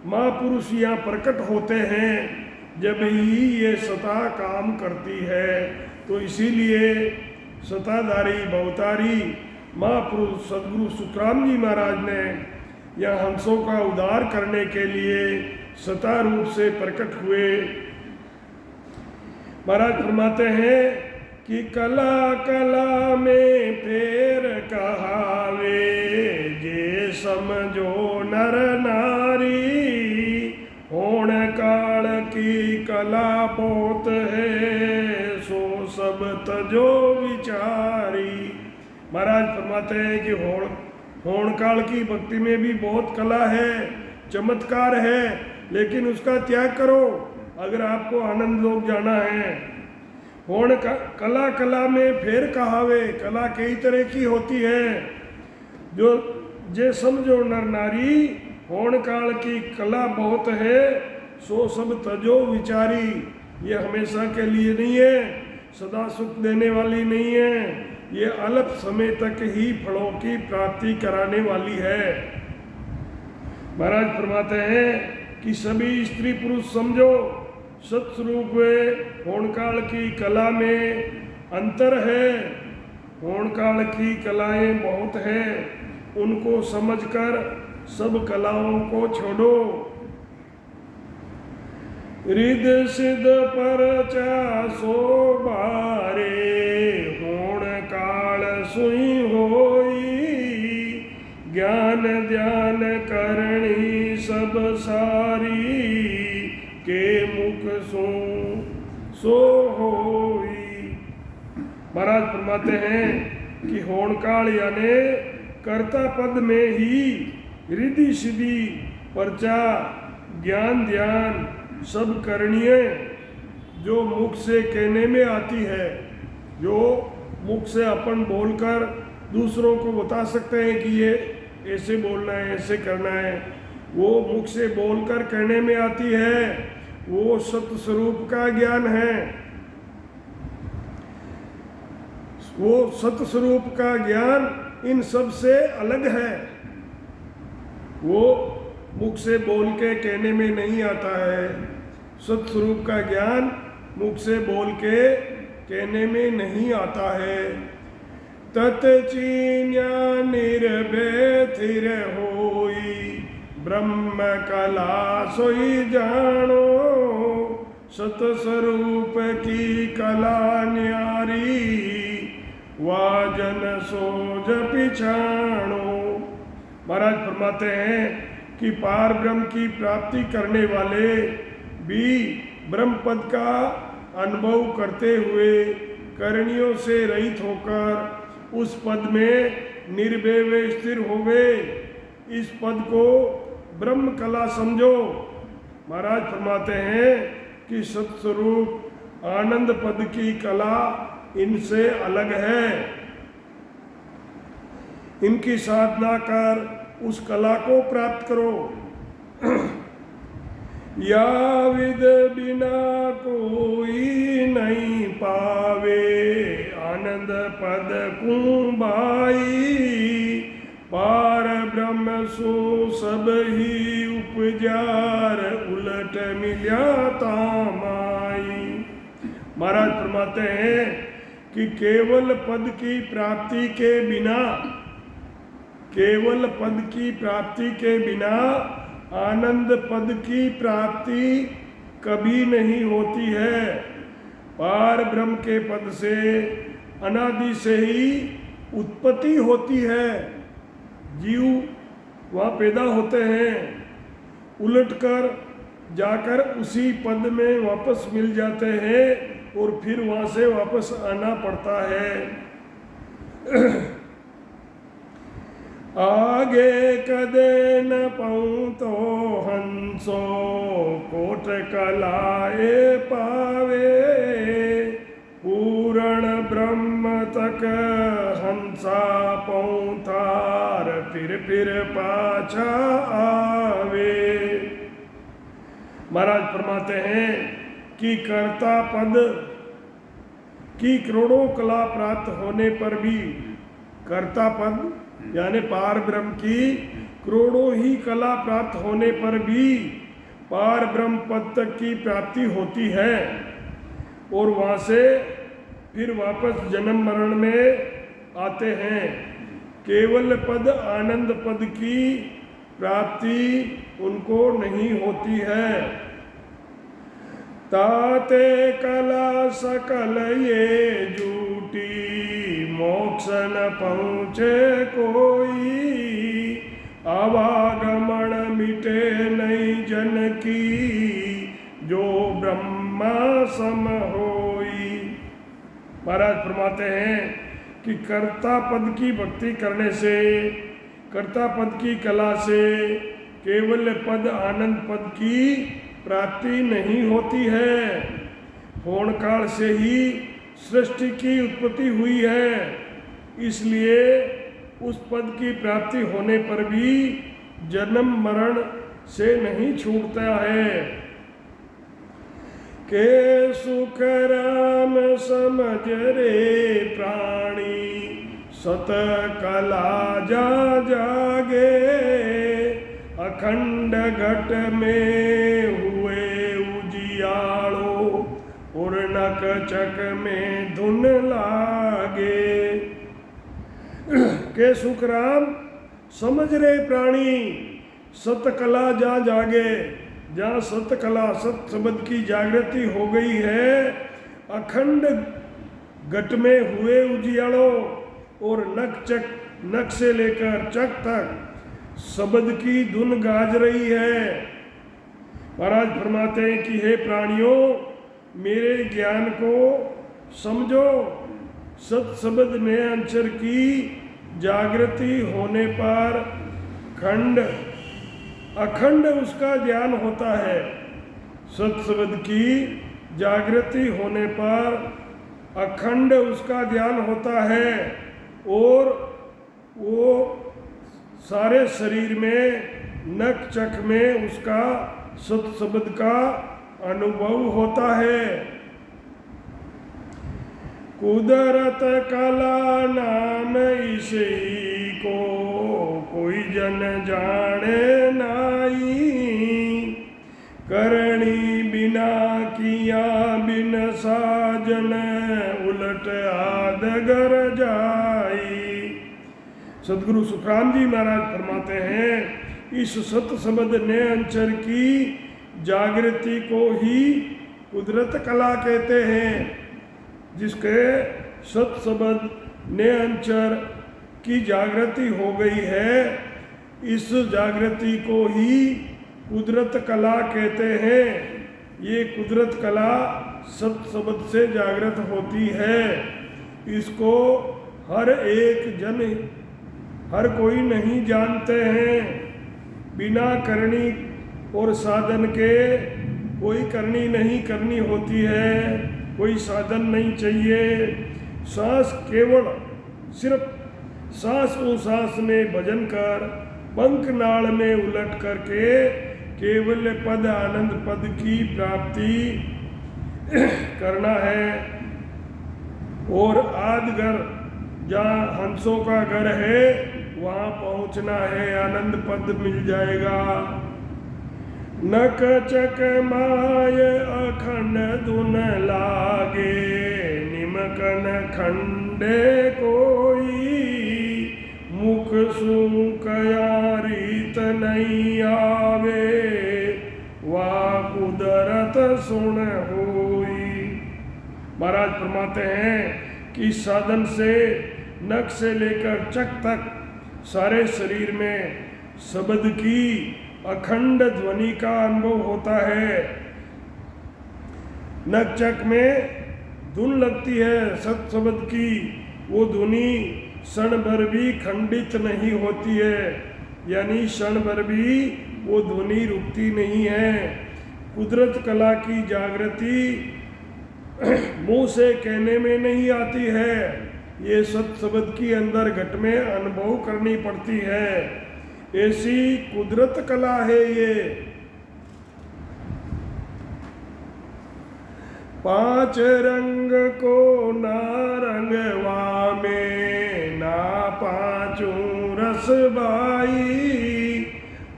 महापुरुष यहाँ प्रकट होते हैं, जब ही ये सता काम करती है। तो इसीलिए सताधारी बहुतारी महापुरुष सदगुरु सुखराम जी महाराज ने यह हंसों का उद्धार करने के लिए सता रूप से प्रकट हुए। महाराज फरमाते हैं कि कला कला में फेर कहावे, जे समझो नर नारी, होण काल की कला बहुत है, सो सब तजो विचारी। महाराज फरमाते हैं कि होण काल की भक्ति में भी बहुत कला है, चमत्कार है, लेकिन उसका त्याग करो अगर आपको आनंद लोक जाना है। होण कला कला में फेर कहावे, कला कई तरह की होती है। जो जे समझो नर नारी, होण काल की कला बहुत है, सो सब तजो विचारी। ये हमेशा के लिए नहीं है, सदा सुख देने वाली नहीं है, ये अल्प समय तक ही फलों की प्राप्ति कराने वाली है। महाराज फरमाते हैं कि सभी स्त्री पुरुष समझो, सत्स्वरूप वे होणकाल की कला में अंतर है। होणकाल की कलाएं बहुत हैं, उनको समझकर सब कलाओं को छोड़ो। रिद सिद्ध परचा सोबारे, होण काल सुई होई। ज्ञान ध्यान करणी सब सारी, के मुख सो होई। महाराज फरमाते हैं कि होणकाल यानी कर्ता पद में ही रिद्धि सिद्धि परचा ज्ञान ध्यान सब करणीय जो मुख से कहने में आती है, जो मुख से अपन बोलकर दूसरों को बता सकते हैं कि ये ऐसे बोलना है, ऐसे करना है, वो मुख से बोलकर कहने में आती है, वो सत्य स्वरूप का ज्ञान है। वो सत्य स्वरूप का ज्ञान इन सब से अलग है। वो मुख से बोल के कहने में नहीं आता है। सत्य स्वरूप का ज्ञान मुख से बोल के कहने में नहीं आता है। तत्चीन्या निर्भय थिर होई, ब्रह्म कला सोई जानो। सतस्वरूप की कला न्यारी, वाजन सोज पिछाणो। महाराज फरमाते हैं कि पार ब्रह्म की प्राप्ति करने वाले भी ब्रह्म पद का अनुभव करते हुए करणियों से रहित होकर उस पद में निर्भय स्थिर हो गए। इस पद को ब्रह्म कला समझो। महाराज फरमाते हैं कि सत्स्वरूप आनंद पद की कला इनसे अलग है। इनकी साधना कर उस कला को प्राप्त करो। या विद बिना कोई नहीं पावे, आनंद पद कुंबाई। पार ब्रह्म सो सब ही उपजार, उलट मिल्या तामाई। महाराज फरमाते हैं कि केवल पद की प्राप्ति के बिना, केवल पद की प्राप्ति के बिना आनंद पद की प्राप्ति कभी नहीं होती है। पार ब्रह्म के पद से अनादि से ही उत्पत्ति होती है। जीव वहाँ पैदा होते हैं, उलटकर जाकर उसी पद में वापस मिल जाते हैं और फिर वहाँ से वापस आना पड़ता है। आगे कदे न पाऊँ तो हंसो, कोट कलाए पावे। पूर्ण ब्रह्म तक हंसा पाऊँ थार, फिर पाछा आवे। महाराज फरमाते हैं कि कर्ता पद की करोड़ों कला प्राप्त होने पर भी, कर्ता पद यानी पार ब्रह्म की करोड़ों ही कला प्राप्त होने पर भी पार ब्रह्म पद तक की प्राप्ति होती है और वहाँ से फिर वापस जन्म मरण में आते हैं। केवल पद आनंद पद की प्राप्ति उनको नहीं होती है। ताते कला सकल ये झूठी, मोक्ष न पहुँचे कोई। आवागमन मिटे नहीं जन की, जो ब्रह्मा सम होई। महाराज फरमाते हैं कि कर्ता पद की भक्ति करने से, कर्ता पद की कला से केवल पद आनंद पद की प्राप्ति नहीं होती है। होणकाल से ही सृष्टि की उत्पत्ति हुई है, इसलिए उस पद की प्राप्ति होने पर भी जन्म मरण से नहीं छूटता है। के सुख राम समझ रे प्राणी, सत कला जा जागे। अखंड अखंड घट में हुए उजियालो और नक चक में धुन लागे। के सुखराम समझ रहे प्राणी, सतकला जहाँ जागे, जहाँ सतकला सत शब्द की जागृति हो गई है, अखंड घट में हुए उजियालो और नक से लेकर चक तक शब्द की धुन गाज रही है। महाराज फरमाते हैं कि हे प्राणियों, मेरे ज्ञान को समझो। सत शब्द में अंचर की जागृति होने पर अखंड उसका ज्ञान होता है। सत शब्द की जागृति होने पर अखंड उसका ज्ञान होता है और वो सारे शरीर में नक चक में उसका सत शब्द का अनुभव होता है। कुदरत कला नाम इसी को कोई जन जाने नाई, करणी बिना किया बिन साजन उलट आदगर जाई। सदगुरु सुखराम जी महाराज फरमाते हैं, इस सत शब्द ने अंचर की जागृति को ही कुदरत कला कहते हैं। जिसके सत शब्द ने अंचर की जागृति हो गई है, इस जागृति को ही कुदरत कला कहते हैं। ये कुदरत कला सत शब्द से जागृत होती है। इसको हर कोई नहीं जानते हैं। बिना करनी और साधन के कोई करनी नहीं करनी होती है, कोई साधन नहीं चाहिए। सांस केवल सिर्फ सांस को सांस में भजन कर पंख नाल में उलट करके केवल पद आनंद पद की प्राप्ति करना है। और आदगर जहाँ हंसों का घर है वहाँ पहुँचना है, आनंद पद मिल जाएगा। नक चक माय अखंड धुन लागे, निमकन खंडे कोई, मुख सूकया रीत नहीं आवे, वाह कुदरत सुन होई। महाराज फरमाते हैं कि साधन से नख से लेकर चक तक सारे शरीर में शब्द की अखंड ध्वनि का अनुभव होता है। नक चक में धुन लगती है सत शब्द की, वो ध्वनि क्षण भर भी खंडित नहीं होती है, यानी क्षण भर भी वो ध्वनि रुकती नहीं है। कुदरत कला की जागृति मुंह से कहने में नहीं आती है, ये सत शब्द की अंदर घट में अनुभव करनी पड़ती है। ऐसी कुदरत कला है ये। पांच रंग को ना रंगवा में, ना पांचों रस बाई,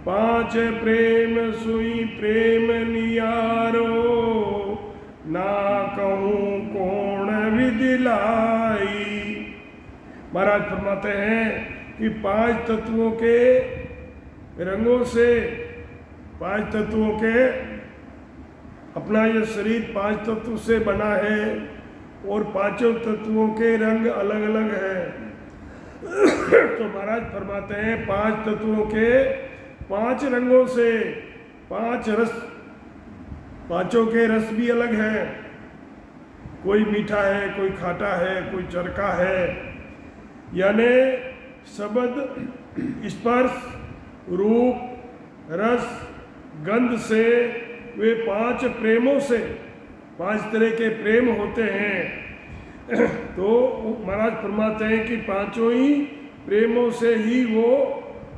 पांच प्रेम सुई प्रेम नियारो, ना कहूँ कौन विधि लाई। महाराज फरमाते हैं कि पांच तत्वों के रंगों से, पांच तत्वों के अपना ये शरीर पांच तत्व से बना है और पांचों तत्वों के रंग अलग अलग हैं। तो महाराज फरमाते हैं पांच तत्वों के पांच रंगों से पांच रस, पांचों के रस भी अलग हैं। कोई मीठा है, कोई खाटा है, कोई चरका है। यानी शब्द, स्पर्श, रूप, रस, गंध से, वे पांच प्रेमों से, पांच तरह के प्रेम होते हैं। तो महाराज फरमाते हैं कि पांचों ही प्रेमों से ही वो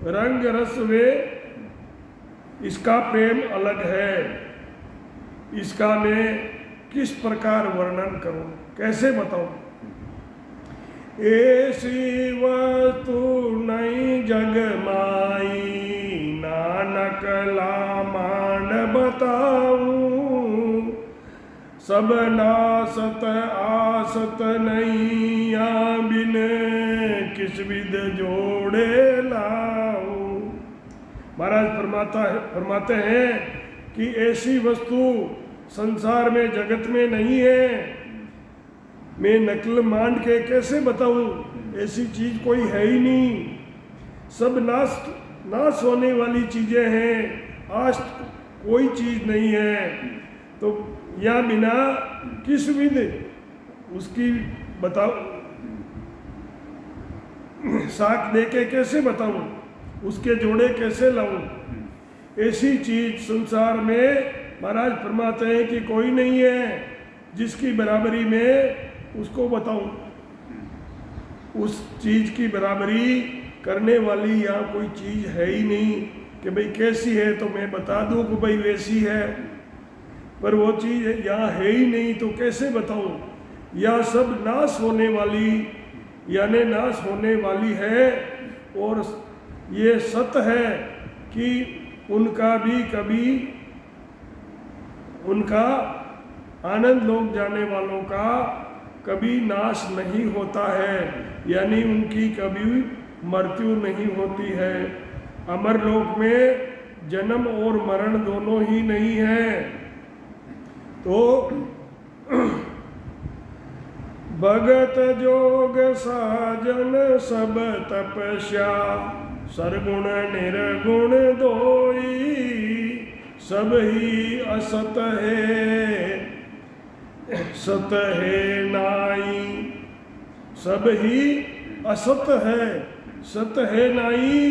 रंग रस, वे इसका प्रेम अलग है। इसका मैं किस प्रकार वर्णन करूं, कैसे बताऊं? ऐसी वस्तु नहीं जग माई, नानक बताऊं, सब नासत आसत नहीं, या बिन किस विद जोड़े लाऊं। महाराज फरमाते हैं कि ऐसी वस्तु संसार में जगत में नहीं है, मैं नकल मान के कैसे बताऊं, ऐसी चीज कोई है ही नहीं। सब नाश होने वाली चीजें हैं, आज कोई चीज नहीं है। तो या बिना किस विध उसकी बताओ, साख दे के कैसे बताऊं, उसके जोड़े कैसे लाऊं। ऐसी चीज संसार में महाराज फरमाते हैं कि कोई नहीं है जिसकी बराबरी में उसको बताऊं। उस चीज की बराबरी करने वाली यहाँ कोई चीज है ही नहीं कि भाई कैसी है तो मैं बता दूं कि भाई वैसी है, पर वो चीज यहाँ है ही नहीं तो कैसे बताऊं। यह सब नाश होने वाली यानी नाश होने वाली है, और ये सत्य है कि उनका भी कभी उनका आनंद लोग जाने वालों का कभी नाश नहीं होता है, यानी उनकी कभी मृत्यु नहीं होती है। अमर लोक में जन्म और मरण दोनों ही नहीं है। तो भगत जोग साजन सब तपस्या, सरगुण निर्गुण दोई, सब ही असत है सत है नाई। सब ही असत है सत है नाई,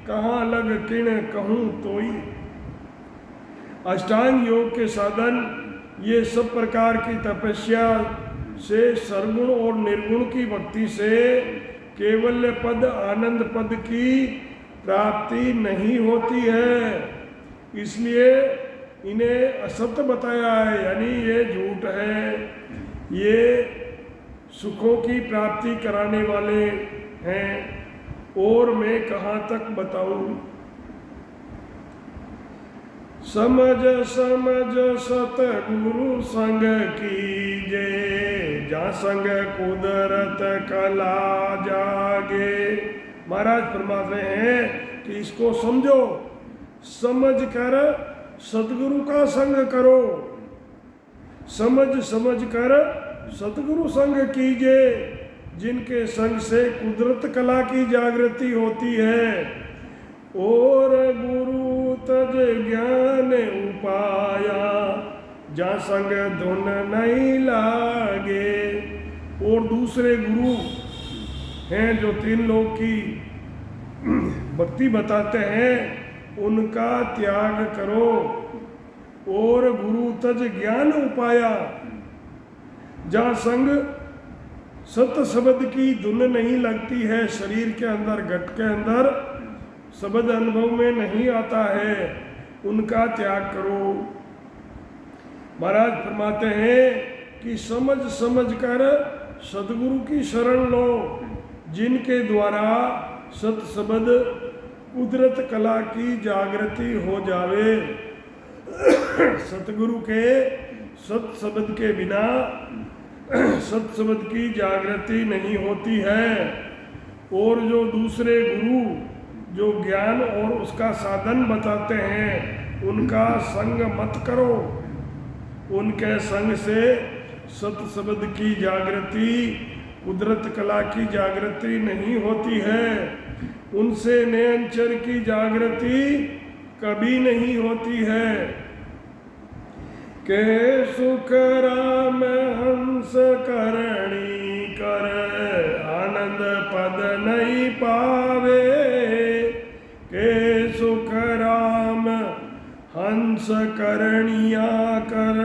कहाँ लग किण कहूँ तोई। अष्टांग योग के साधन ये सब प्रकार की तपस्या से, सरगुण और निर्गुण की भक्ति से केवल पद आनंद पद की प्राप्ति नहीं होती है, इसलिए इन्हें असत्य बताया है, यानी ये झूठ है, ये सुखों की प्राप्ति कराने वाले हैं। और मैं कहाँ तक बताऊं। समझ समझ सतगुरु संग कीजे, जा संग कुदरत कला जागे। महाराज फरमाते हैं कि इसको समझो, समझ कर सतगुरु का संग करो, समझ कर सतगुरु संग कीजिए, जिनके संग से कुदरत कला की जागृति होती है। और गुरु तज ज्ञान उपाया, जा संग धुन नहीं लागे। और दूसरे गुरु हैं जो तीन लोग की भक्ति बताते हैं, उनका त्याग करो। और गुरु तज ज्ञान उपाया, जहाँ संग सत शब्द की धुन नहीं लगती है, शरीर के अंदर घट के अंदर शब्द अनुभव में नहीं आता है, उनका त्याग करो। महाराज फरमाते हैं कि समझ कर सदगुरु की शरण लो, जिनके द्वारा सत शब्द कुदरत कला की जागृति हो जावे। सतगुरु के सत शब्द के बिना सत शब्द की जागृति नहीं होती है। और जो दूसरे गुरु जो ज्ञान और उसका साधन बताते हैं, उनका संग मत करो। उनके संग से सत शब्द की जागृति, कुदरत कला की जागृति नहीं होती है। उनसे नयनचर की जागृति कभी नहीं होती है। के सुख राम हंस करणी कर, आनंद पद नहीं पावे। के सुख राम हंस करणिया कर,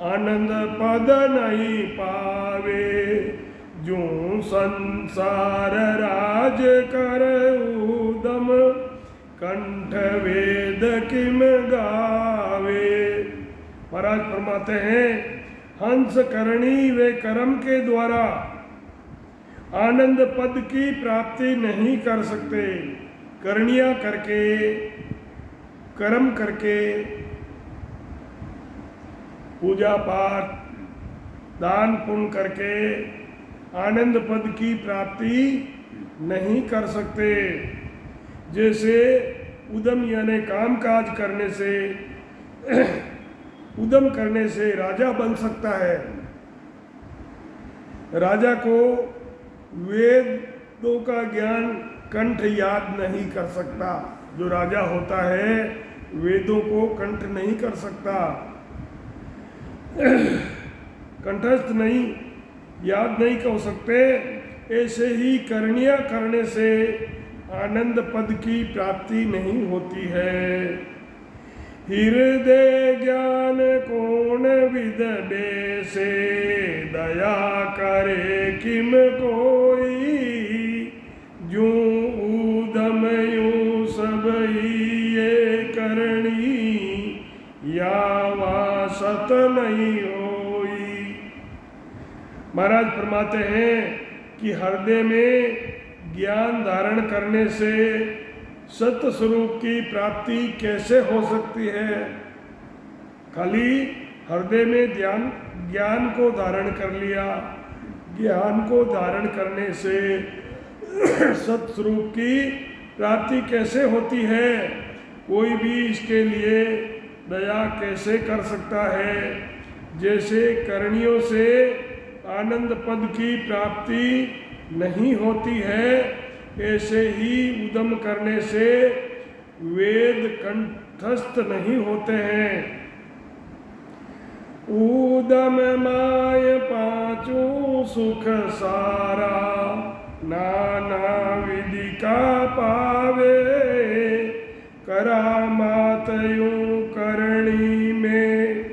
आनंद पद नहीं पावे। जो संसार राज कर उदम, कंठ वेद किम गावे। महाराज फरमाते हैं, हंस करणी वे कर्म के द्वारा आनंद पद की प्राप्ति नहीं कर सकते। करनिया करके, कर्म करके पूजा पाठ दान पुण्य करके आनंद पद की प्राप्ति नहीं कर सकते। जैसे उद्यम यानी काम काज करने से उद्यम करने से राजा बन सकता है। राजा को वेदों का ज्ञान कंठ याद नहीं कर सकता। जो राजा होता है वेदों को कंठ नहीं कर सकता, कंठस्थ नहीं, याद नहीं कर सकते। ऐसे ही करनिया करने से आनंद पद की प्राप्ति नहीं होती है। हृदय ज्ञान कौन विद से, दया करे किम कोई, जो ऊदम यूं सब ही ये करनी, या वासत नहीं होई। महाराज फरमाते हैं कि हृदय में ज्ञान धारण करने से सत्य स्वरूप की प्राप्ति कैसे हो सकती है। खाली हृदय में ज्ञान को धारण कर लिया, ज्ञान को धारण करने से सत्य स्वरूप की प्राप्ति कैसे होती है। कोई भी इसके लिए दया कैसे कर सकता है। जैसे करणियों से आनंद पद की प्राप्ति नहीं होती है, ऐसे ही उद्यम करने से वेद कंठस्थ नहीं होते हैं। उद्यम माय पांचों सुख सारा, नाना विधि का पावे, करामात यूं करणी में,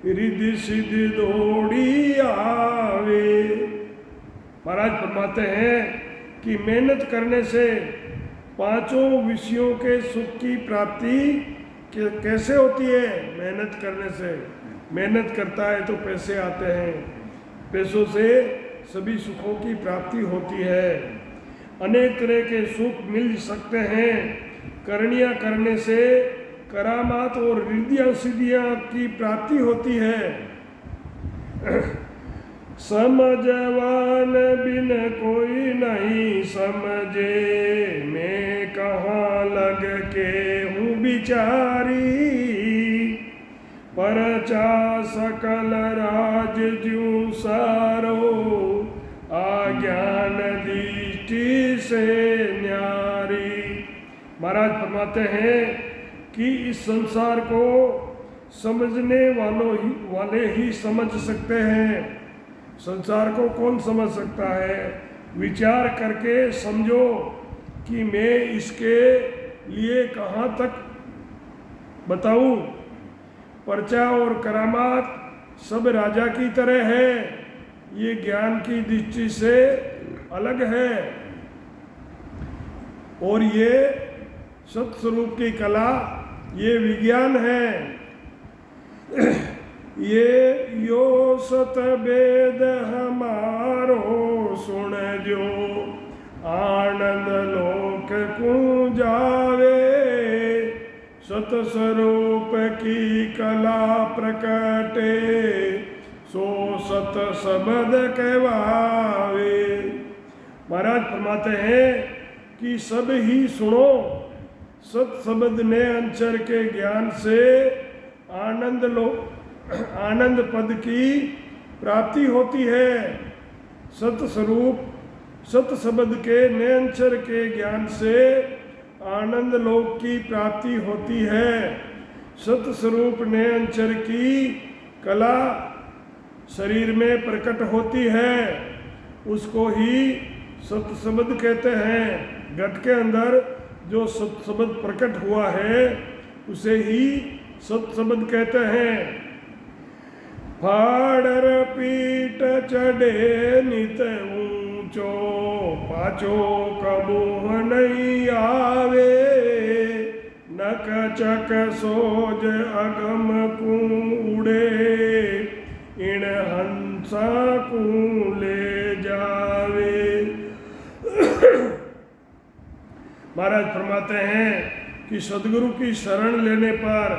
रिद्धि सिद्धि दौड़ी आवे। महाराज फरमाते हैं कि मेहनत करने से पांचों विषयों के सुख की प्राप्ति कैसे होती है। मेहनत करने से, मेहनत करता है तो पैसे आते हैं, पैसों से सभी सुखों की प्राप्ति होती है। अनेक तरह के सुख मिल सकते हैं। करनिया करने से करामात और रिद्धियाँ सिद्धियाँ की प्राप्ति होती है। समझवान बिन कोई नहीं समझे, मैं कहाँ लग के हूँ बिचारी, परचा सकल राज जू सारो, आज्ञान दृष्टि से न्यारी। महाराज फरमाते हैं कि इस संसार को समझने वाले ही समझ सकते हैं। संसार को कौन समझ सकता है। विचार करके समझो कि मैं इसके लिए कहाँ तक बताऊं। पर्चा और करामात सब राजा की तरह है, ये ज्ञान की दृष्टि से अलग है। और ये सत्स्वरूप की कला, ये विज्ञान है। ये यो सत वेद हमारो सुन जो, आनंद लोक को जावे, सत स्वरूप की कला प्रकटे, सो सत शब्द कहवावे। महाराज फरमाते हैं कि सब ही सुनो, सत शब्द ने अंचर के ज्ञान से आनंद पद की प्राप्ति होती है। सत स्वरूप सत शब्द के नयनचर के ज्ञान से आनंद लोक की प्राप्ति होती है। सत स्वरूप नयनचर की कला शरीर में प्रकट होती है, उसको ही सत शब्द कहते हैं। घट के अंदर जो सत शब्द प्रकट हुआ है उसे ही सत शब्द कहते हैं। फाड़र पीठ चढ़े नित ऊंचो, पाछो कबूह नहीं आवे, नक चक सोज अगम को उड़े, इन हंसा को ले जावे। महाराज फरमाते हैं कि सदगुरु की शरण लेने पर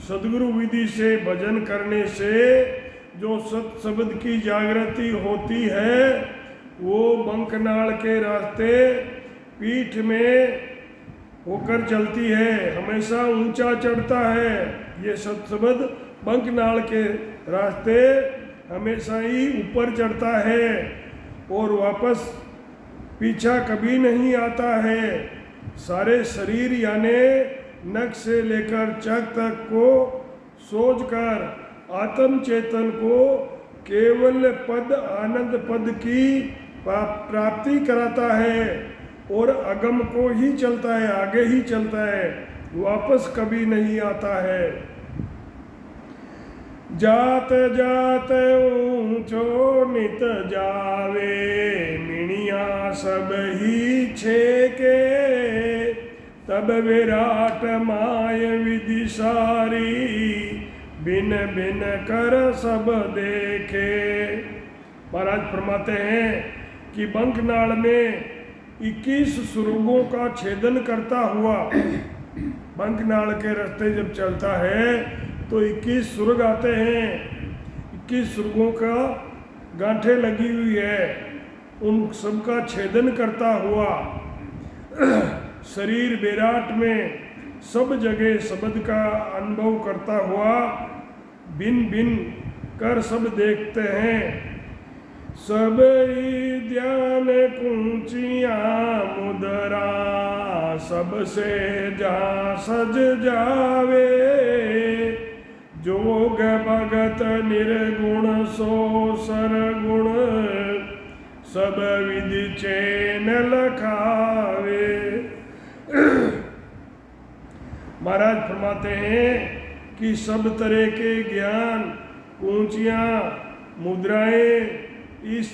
सदगुरु विधि से भजन करने से जो सत शब्द की जागृति होती है वो बंकनाल के रास्ते पीठ में होकर चलती है, हमेशा ऊंचा चढ़ता है। ये सत शब्द बंकनाल के रास्ते हमेशा ही ऊपर चढ़ता है और वापस पीछा कभी नहीं आता है। सारे शरीर यानी नख से लेकर चक तक को सोचकर आत्म चेतन को केवल पद आनंद पद की प्राप्ति कराता है और अगम को ही चलता है, आगे ही चलता है, वापस कभी नहीं आता है। जात जात ऊंचो नित जावे, मिणिया सब ही छेके, तब विराट माय विधि सारी, बिन बिन कर सब देखे। महाराज फरमाते हैं कि बंकनाल में 21 सुरंगों का छेदन करता हुआ बंकनाल के रास्ते जब चलता है तो 21 सुरंग आते हैं। 21 सुरंगों का गांठें लगी हुई है, उन सबका छेदन करता हुआ शरीर विराट में सब जगह शब्द का अनुभव करता हुआ बिन बिन कर सब देखते हैं। सब ही ध्यान कुंचिया मुदरा, सबसे जहाँ सज जावे, जोग भगत निर्गुण सो सरगुण, सब विधि चैन लखावे। महाराज फरमाते हैं कि सब तरह के ज्ञान ऊंचियां मुद्राएं इस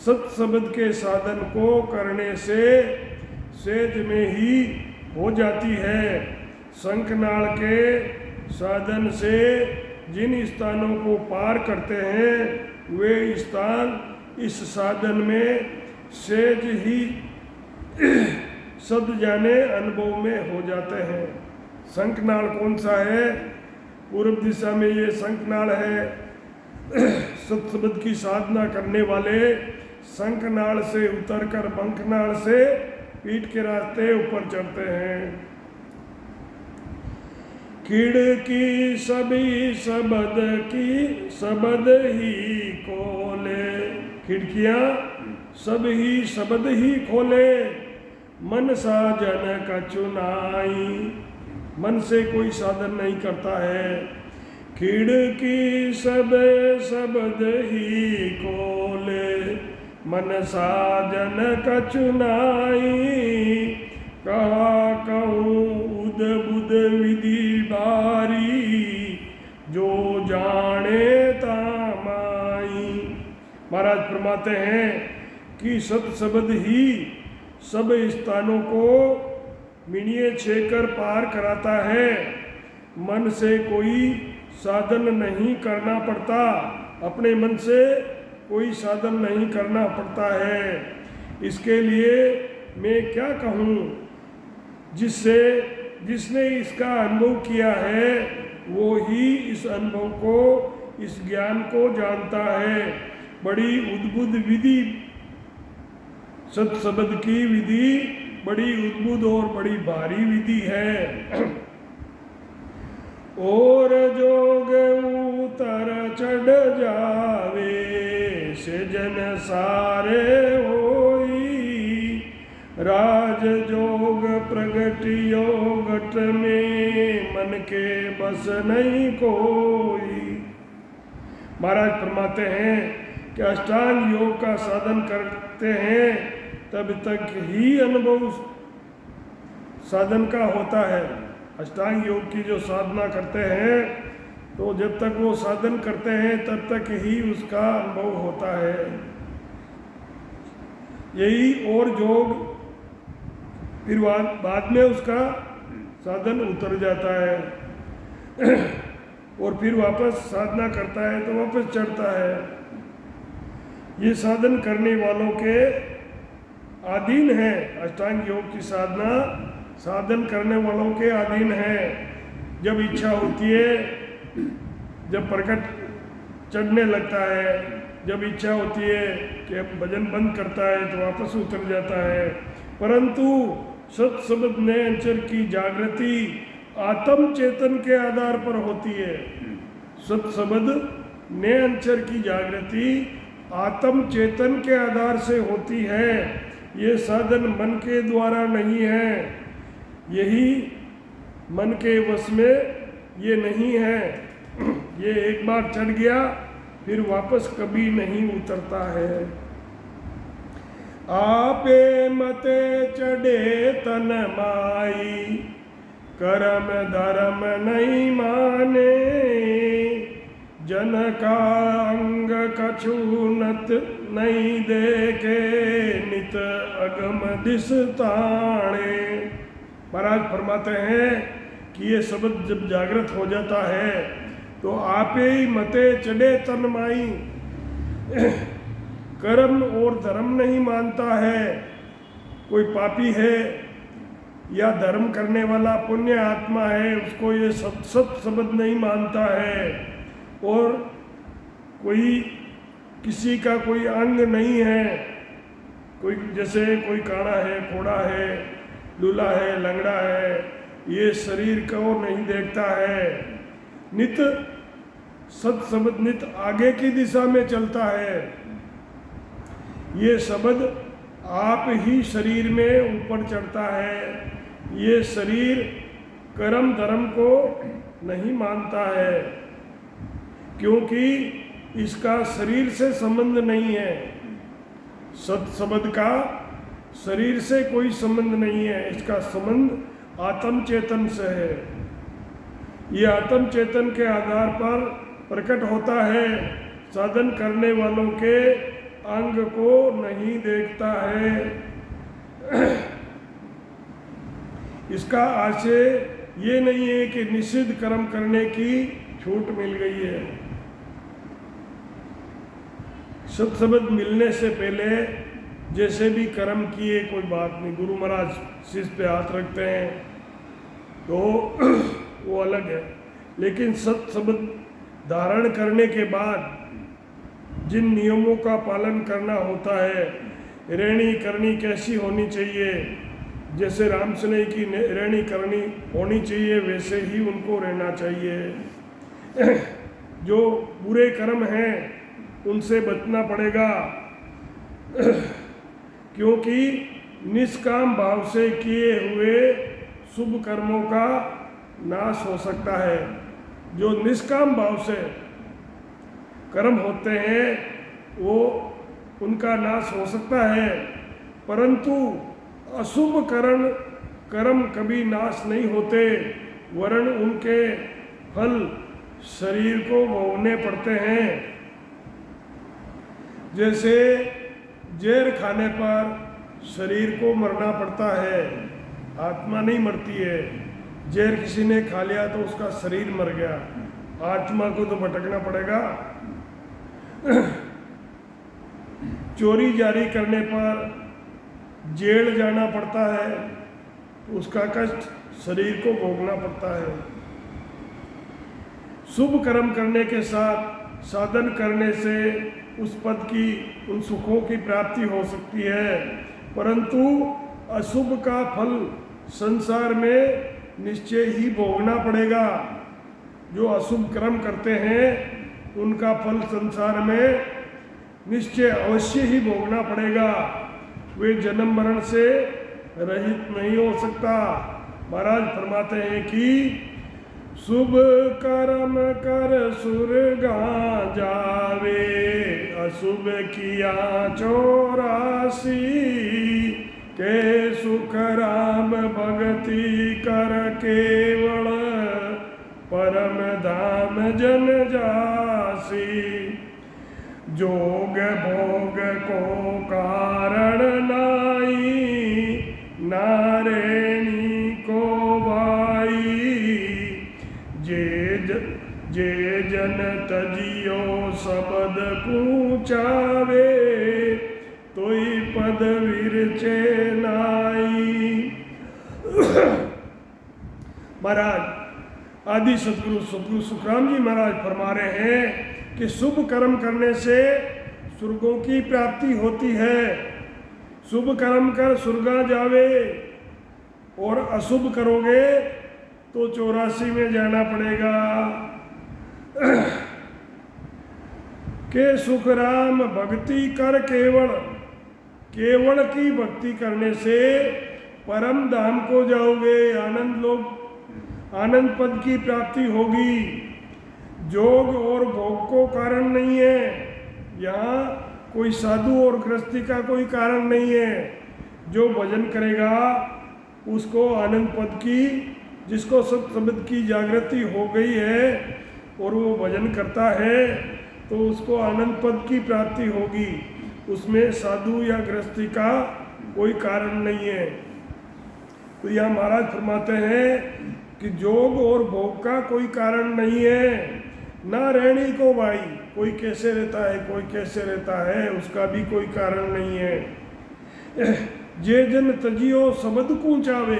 सत शब्द के साधन को करने से सेज में ही हो जाती है। शंखनाल के साधन से जिन स्थानों को पार करते हैं वे स्थान इस साधन में सेज ही शब्द जाने अनुभव में हो जाते हैं। शंखनाल कौन सा है? पूर्व दिशा में ये शंखनाल है। सत शब्द की साधना करने वाले शंखनाल से उतरकर बंकनाल से पीठ के रास्ते ऊपर चढ़ते हैं। खिड़की सभी शब्द की शब्द ही खोले, खिड़कियां सब ही शब्द ही खोले, मन साजन का चुनाई, मन से कोई साधन नहीं करता है। खिड़की सब शब्द ही खोले, मन साजन का चुनाई, कहा कहूँ उद बुद विधि बारी, जो जाने तामाई। महाराज फरमाते हैं कि सत शब्द ही सब स्थानों को मिणिये छेकर पार कराता है। मन से कोई साधन नहीं करना पड़ता, अपने मन से कोई साधन नहीं करना पड़ता है। इसके लिए मैं क्या कहूँ, जिसने इसका अनुभव किया है वो ही इस अनुभव को, इस ज्ञान को जानता है। बड़ी उद्भुत विधि, सत शब्द की विधि बड़ी उद्भुत और बड़ी भारी विधि है। और जोग उतर चढ़ जावे, से जन सारे होई, राज जोग प्रगटियो घट में, मन के बस नहीं कोई। महाराज फरमाते हैं कि अष्टांग योग का साधन करते हैं तब तक ही अनुभव साधन का होता है। अष्टांग योग की जो साधना करते हैं तो जब तक वो साधन करते हैं तब तक ही उसका अनुभव होता है। यही और योग फिर बाद में उसका साधन उतर जाता है और फिर वापस साधना करता है तो वापस चढ़ता है। ये साधन करने वालों के अधीन है। अष्टांग योग की साधना साधन करने वालों के अधीन है। जब इच्छा होती है, जब प्रकट चढ़ने लगता है, जब इच्छा होती है कि अब भजन बंद करता है तो वापस उतर जाता है। परंतु सत शब्द नए अंचर की जागृति आत्म चेतन के आधार पर होती है। सत शब्द नए अंचर की जागृति आत्म चेतन के आधार से होती है। ये साधन मन के द्वारा नहीं है, यही मन के वश में ये नहीं है। ये एक बार चढ़ गया फिर वापस कभी नहीं उतरता है। आपे मते चढ़े तन माई, करम धर्म नहीं माने, जन का अंग कछु नत नहीं देखे, नित अगम दिस ताणे। महाराज फरमाते हैं कि ये शब्द जब जागृत हो जाता है तो आपे ही मते चढ़े तन माई, कर्म और धर्म नहीं मानता है। कोई पापी है या धर्म करने वाला पुण्य आत्मा है, उसको ये सत शब्द नहीं मानता है। और कोई किसी का कोई अंग नहीं है, कोई जैसे कोई काड़ा है, कोड़ा है, लूला है, लंगड़ा है, ये शरीर को नहीं देखता है। नित सत शब्द नित आगे की दिशा में चलता है। ये शब्द आप ही शरीर में ऊपर चढ़ता है। ये शरीर कर्म धर्म को नहीं मानता है, क्योंकि इसका शरीर से संबंध नहीं है। सत शब्द का शरीर से कोई संबंध नहीं है, इसका संबंध आत्म चेतन से है। ये आत्म चेतन के आधार पर प्रकट होता है, साधन करने वालों के अंग को नहीं देखता है। इसका आशय ये नहीं है कि निषिद्ध कर्म करने की छूट मिल गई है। सत शब्द मिलने से पहले जैसे भी कर्म किए कोई बात नहीं, गुरु महाराज शीश पे हाथ रखते हैं तो वो अलग है। लेकिन सत शब्द धारण करने के बाद जिन नियमों का पालन करना होता है, रहनी करनी कैसी होनी चाहिए, जैसे राम स्नेह की रहनी करनी होनी चाहिए वैसे ही उनको रहना चाहिए। जो बुरे कर्म हैं उनसे बचना पड़ेगा, क्योंकि निष्काम भाव से किए हुए शुभ कर्मों का नाश हो सकता है। जो निष्काम भाव से कर्म होते हैं वो उनका नाश हो सकता है, परंतु अशुभ कर्म कभी नाश नहीं होते, वरन उनके फल शरीर को भोगने पड़ते हैं। जैसे जहर खाने पर शरीर को मरना पड़ता है, आत्मा नहीं मरती है। जहर किसी ने खा लिया तो उसका शरीर मर गया, आत्मा को तो भटकना पड़ेगा। चोरी जारी करने पर जेल जाना पड़ता है, उसका कष्ट शरीर को भोगना पड़ता है। शुभ कर्म करने के साथ साधन करने से उस पद की उन सुखों की प्राप्ति हो सकती है, परंतु अशुभ का फल संसार में निश्चय ही भोगना पड़ेगा। जो अशुभ कर्म करते हैं उनका फल संसार में निश्चय अवश्य ही भोगना पड़ेगा। वे जन्म मरण से रहित नहीं हो सकता। महाराज फरमाते हैं कि शुभ कर्म कर सुरगा जावे, अशुभ किया 84, के सुख राम भगति कर केवल, परम धाम जन जासी। जोग भोग को कारण नाई, नारेणी को भाई। जे जन तजियो शब्द कूचावे, तोई पद विरचे नाई। महाराज आदि सतगुरु सुखराम जी महाराज फरमा रहे हैं कि शुभ कर्म करने से स्वर्गों की प्राप्ति होती है। शुभ कर्म कर स्वर्गा जावे, और अशुभ करोगे तो 84 में जाना पड़ेगा। के सुख राम भक्ति कर केवल, केवल की भक्ति करने से परम धाम को जाओगे, आनंद पद की प्राप्ति होगी। जोग और भोग को कारण नहीं है, यहाँ कोई साधु और गृहस्थी का कोई कारण नहीं है। जो भजन करेगा उसको आनंद पद की, जिसको सत शब्द की जागृति हो गई है और वो भजन करता है तो उसको आनंद पद की प्राप्ति होगी। उसमें साधु या गृहस्थी का कोई कारण नहीं है। तो यहाँ महाराज फरमाते हैं कि जोग और भोग का कोई कारण नहीं है। ना रहनी को भाई, कोई कैसे रहता है कोई कैसे रहता है, उसका भी कोई कारण नहीं है। जे जन तजियो शब्द कूचावे,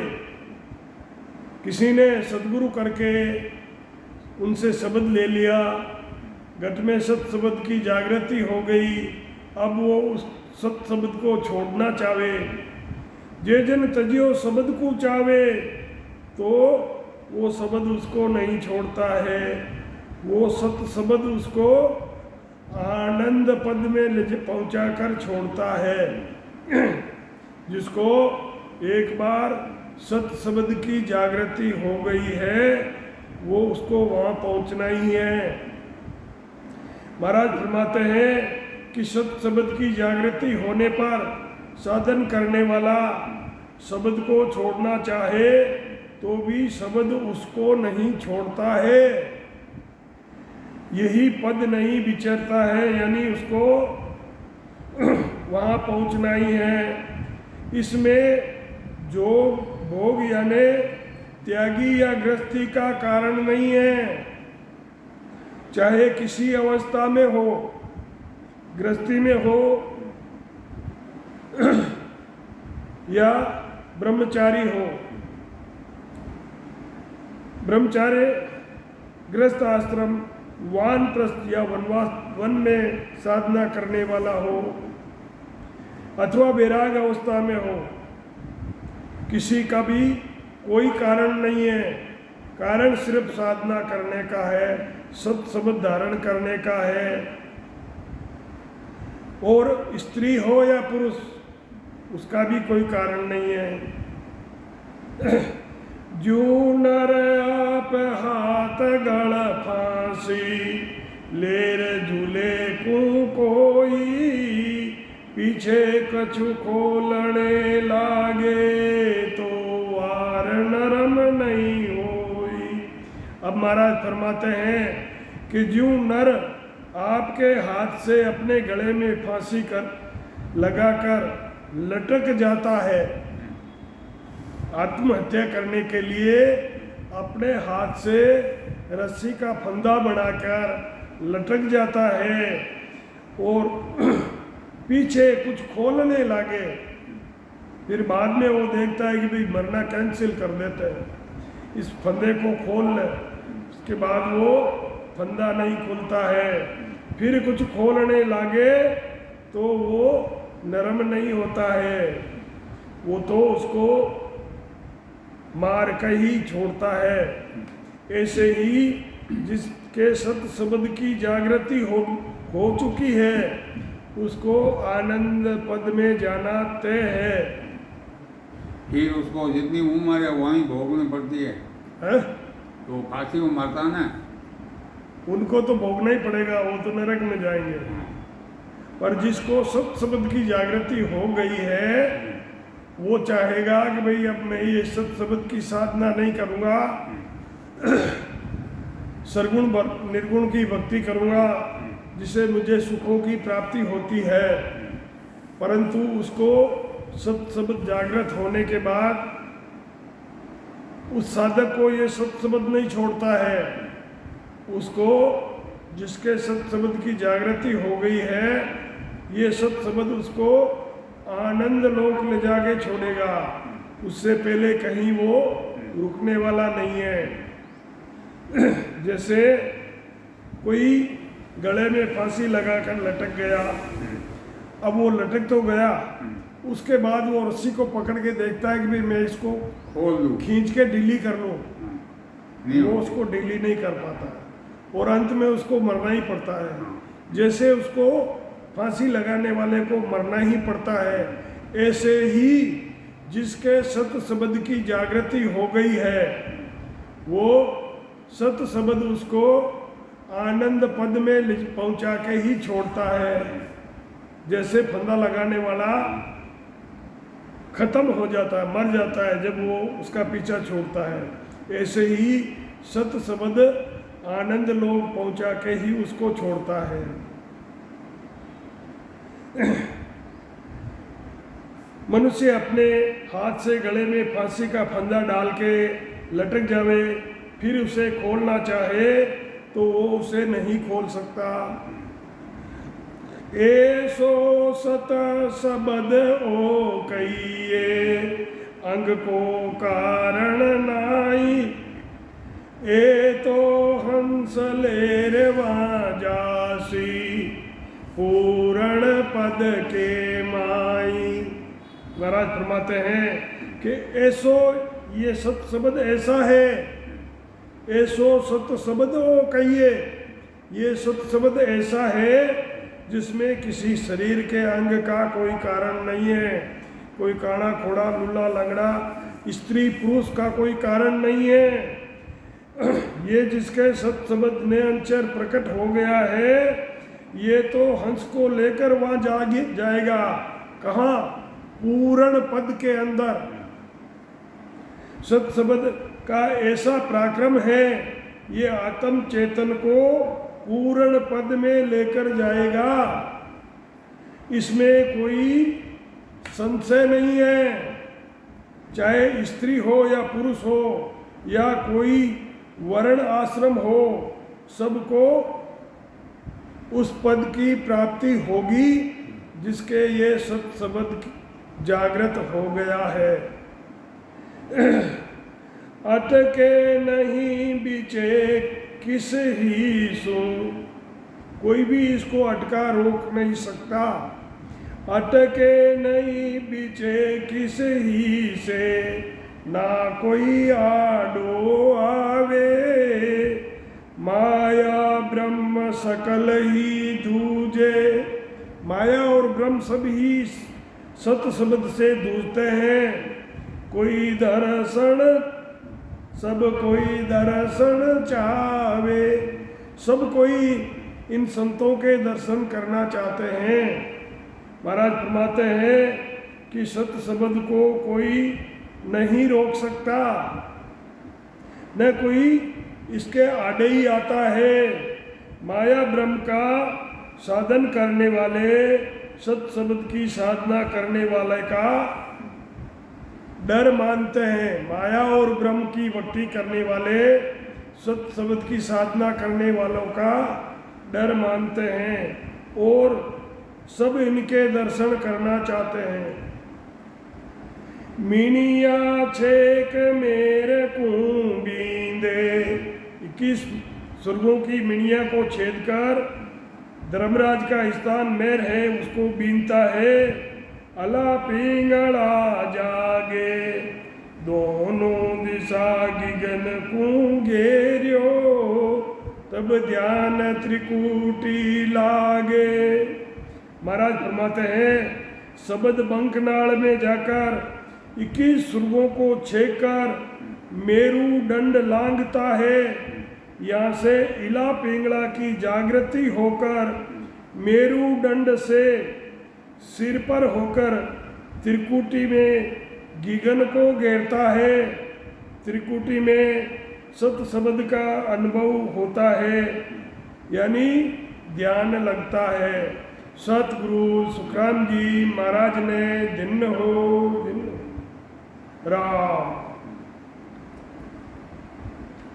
किसी ने सदगुरु करके उनसे शब्द ले लिया, घट में सत शब्द की जागृति हो गई, अब वो उस सत शब्द को छोड़ना चाहे। जे जन तजियो शब्द कूचावे, तो वो शब्द उसको नहीं छोड़ता है, वो सत शब्द उसको आनंद पद में पहुंचा कर छोड़ता है। जिसको एक बार सत शब्द की जागृति हो गई है वो उसको वहाँ पहुँचना ही है। महाराज फरमाते हैं कि सत शब्द की जागृति होने पर साधन करने वाला शब्द को छोड़ना चाहे तो भी शब्द उसको नहीं छोड़ता है, यही पद नहीं विचरता है, यानी उसको वहाँ पहुँचना ही है। इसमें जो भोग यानी त्यागी या गृहस्थी का कारण नहीं है। चाहे किसी अवस्था में हो, गृहस्थी में हो या ब्रह्मचारी हो, ब्रह्मचार्य, गृहस्थ आश्रम, वानप्रस्थ या वनवास, वन में साधना करने वाला हो अथवा वैराग अवस्था में हो, किसी का भी कोई कारण नहीं है। कारण सिर्फ साधना करने का है, सत शब्द धारण करने का है। और स्त्री हो या पुरुष, उसका भी कोई कारण नहीं है। जो नर आप हाथ गढ़ फांसी, लेर झूले को कोई, पीछे कछु खोलने लागे तो वार नरम नहीं होई। अब महाराज फरमाते हैं कि जो नर आपके हाथ से अपने गले में फांसी कर लगाकर लटक जाता है, आत्महत्या करने के लिए अपने हाथ से रस्सी का फंदा बनाकर लटक जाता है और पीछे कुछ खोलने लगे, फिर बाद में वो देखता है कि भाई मरना कैंसिल कर देते हैं, इस फंदे को खोल ले, उसके बाद वो फंदा नहीं खुलता है। फिर कुछ खोलने लगे तो वो नरम नहीं होता है, वो तो उसको मार कर ही छोड़ता है। ऐसे ही जिसके सत शब्द की जागृति हो चुकी है उसको आनंद पद में जाना तय है। फिर उसको जितनी उम्र है वहीं भोगनी पड़ती है, तो फांसी को मरता ना, उनको तो भोगना ही पड़ेगा, वो तो नरक में जाएंगे। पर जिसको सत शब्द की जागृति हो गई है वो चाहेगा कि भाई अब मैं ये सत शब्द की साधना नहीं करूँगा, सरगुण निर्गुण की भक्ति करूँगा जिससे मुझे सुखों की प्राप्ति होती है। परंतु उसको सत शब्द जागृत होने के बाद उस साधक को ये सत शब्द नहीं छोड़ता है। उसको जिसके सत शब्द की जागृति हो गई है ये सत शब्द उसको आनंद लोक ले जाके छोड़ेगा, उससे पहले कहीं वो रुकने वाला नहीं है। जैसे कोई गले में फांसी लगाकर लटक गया, अब वो लटक तो गया, उसके बाद वो रस्सी को पकड़ के देखता है कि भाई मैं इसको खोल लूँ, खींच के ढीली कर लूँ, नहीं वो होता। उसको ढीली नहीं कर पाता और अंत में उसको मरना ही पड़ता है। जैसे उसको फांसी लगाने वाले को मरना ही पड़ता है, ऐसे ही जिसके सत शब्द की जागृति हो गई है वो सत शब्द उसको आनंद पद में पहुंचा के ही छोड़ता है। जैसे फंदा लगाने वाला खत्म हो जाता है, मर जाता है जब वो उसका पीछा छोड़ता है, ऐसे ही सत शब्द आनंद लोग पहुंचा के ही उसको छोड़ता है। मनुष्य अपने हाथ से गले में फांसी का फंदा डाल के लटक जावे, फिर उसे खोलना चाहे तो वो उसे नहीं खोल सकता। ऐसो सत शब्द ओ कहिए अंग को कारण नाई, ए तो हंस लेरवा जासी पूर्ण पद के माई। महाराज फरमाते हैं कि ऐसो ये सत शब्द ऐसा है, ऐसो सत शब्द ओ कहिए, ये सत शब्द ऐसा है जिसमें किसी शरीर के अंग का कोई कारण नहीं है, कोई काना खोड़ा लुल्ला लंगड़ा स्त्री पुरुष का कोई कारण नहीं है। ये जिसके सत शब्द ने अंचर प्रकट हो गया है, ये तो हंस को लेकर वहाँ जाएगा। कहाँ? पूर्ण पद के अंदर। सत शब्द का ऐसा पराक्रम है, ये आत्म चेतन को पूर्ण पद में लेकर जाएगा, इसमें कोई संशय नहीं है। चाहे स्त्री हो या पुरुष हो या कोई वर्ण आश्रम हो, सबको उस पद की प्राप्ति होगी जिसके ये सत शब्द जागृत हो गया है। अटके नहीं बीचे किस ही सो, कोई भी इसको अटका रोक नहीं सकता। अटके नहीं बीचे किस ही से, ना कोई आडो आवे। माया ब्रह्म सकल ही दूजे, माया और ब्रह्म सब ही सत शब्द से दूजते हैं। कोई दर्शन सब कोई दर्शन चावे, सब कोई इन संतों के दर्शन करना चाहते हैं। महाराज फरमाते हैं कि सत शब्द को कोई नहीं रोक सकता, न कोई इसके आड़े ही आता है। माया ब्रह्म का साधन करने वाले, सत शब्द की साधना करने वाले का डर मानते हैं। माया और ब्रह्म की वक्ति करने वाले, सत शब्द की साधना करने वालों का डर मानते हैं और सब इनके दर्शन करना चाहते हैं। मिनिया छेक मेरे को बींदे, 21 स्वर्गों की मिनिया को छेद कर धर्मराज का स्थान मेर है उसको बीनता है। अला पिंगला जागे दोनों दिशा गिगन को घेरियो, तब ध्यान त्रिकूटी लागे। महाराज फरमाते हैं शब्द बंकनाल में जाकर 21 स्वर्गों को छेकर मेरू दंड लांघता है। यहाँ से इला पिंगला की जागृति होकर मेरू दंड से सिर पर होकर त्रिकुटी में गिगन को घेरता है। त्रिकुटी में सत शब्द का अनुभव होता है, यानी ध्यान लगता है। सतगुरु सुखराम जी महाराज ने दिन हो राम।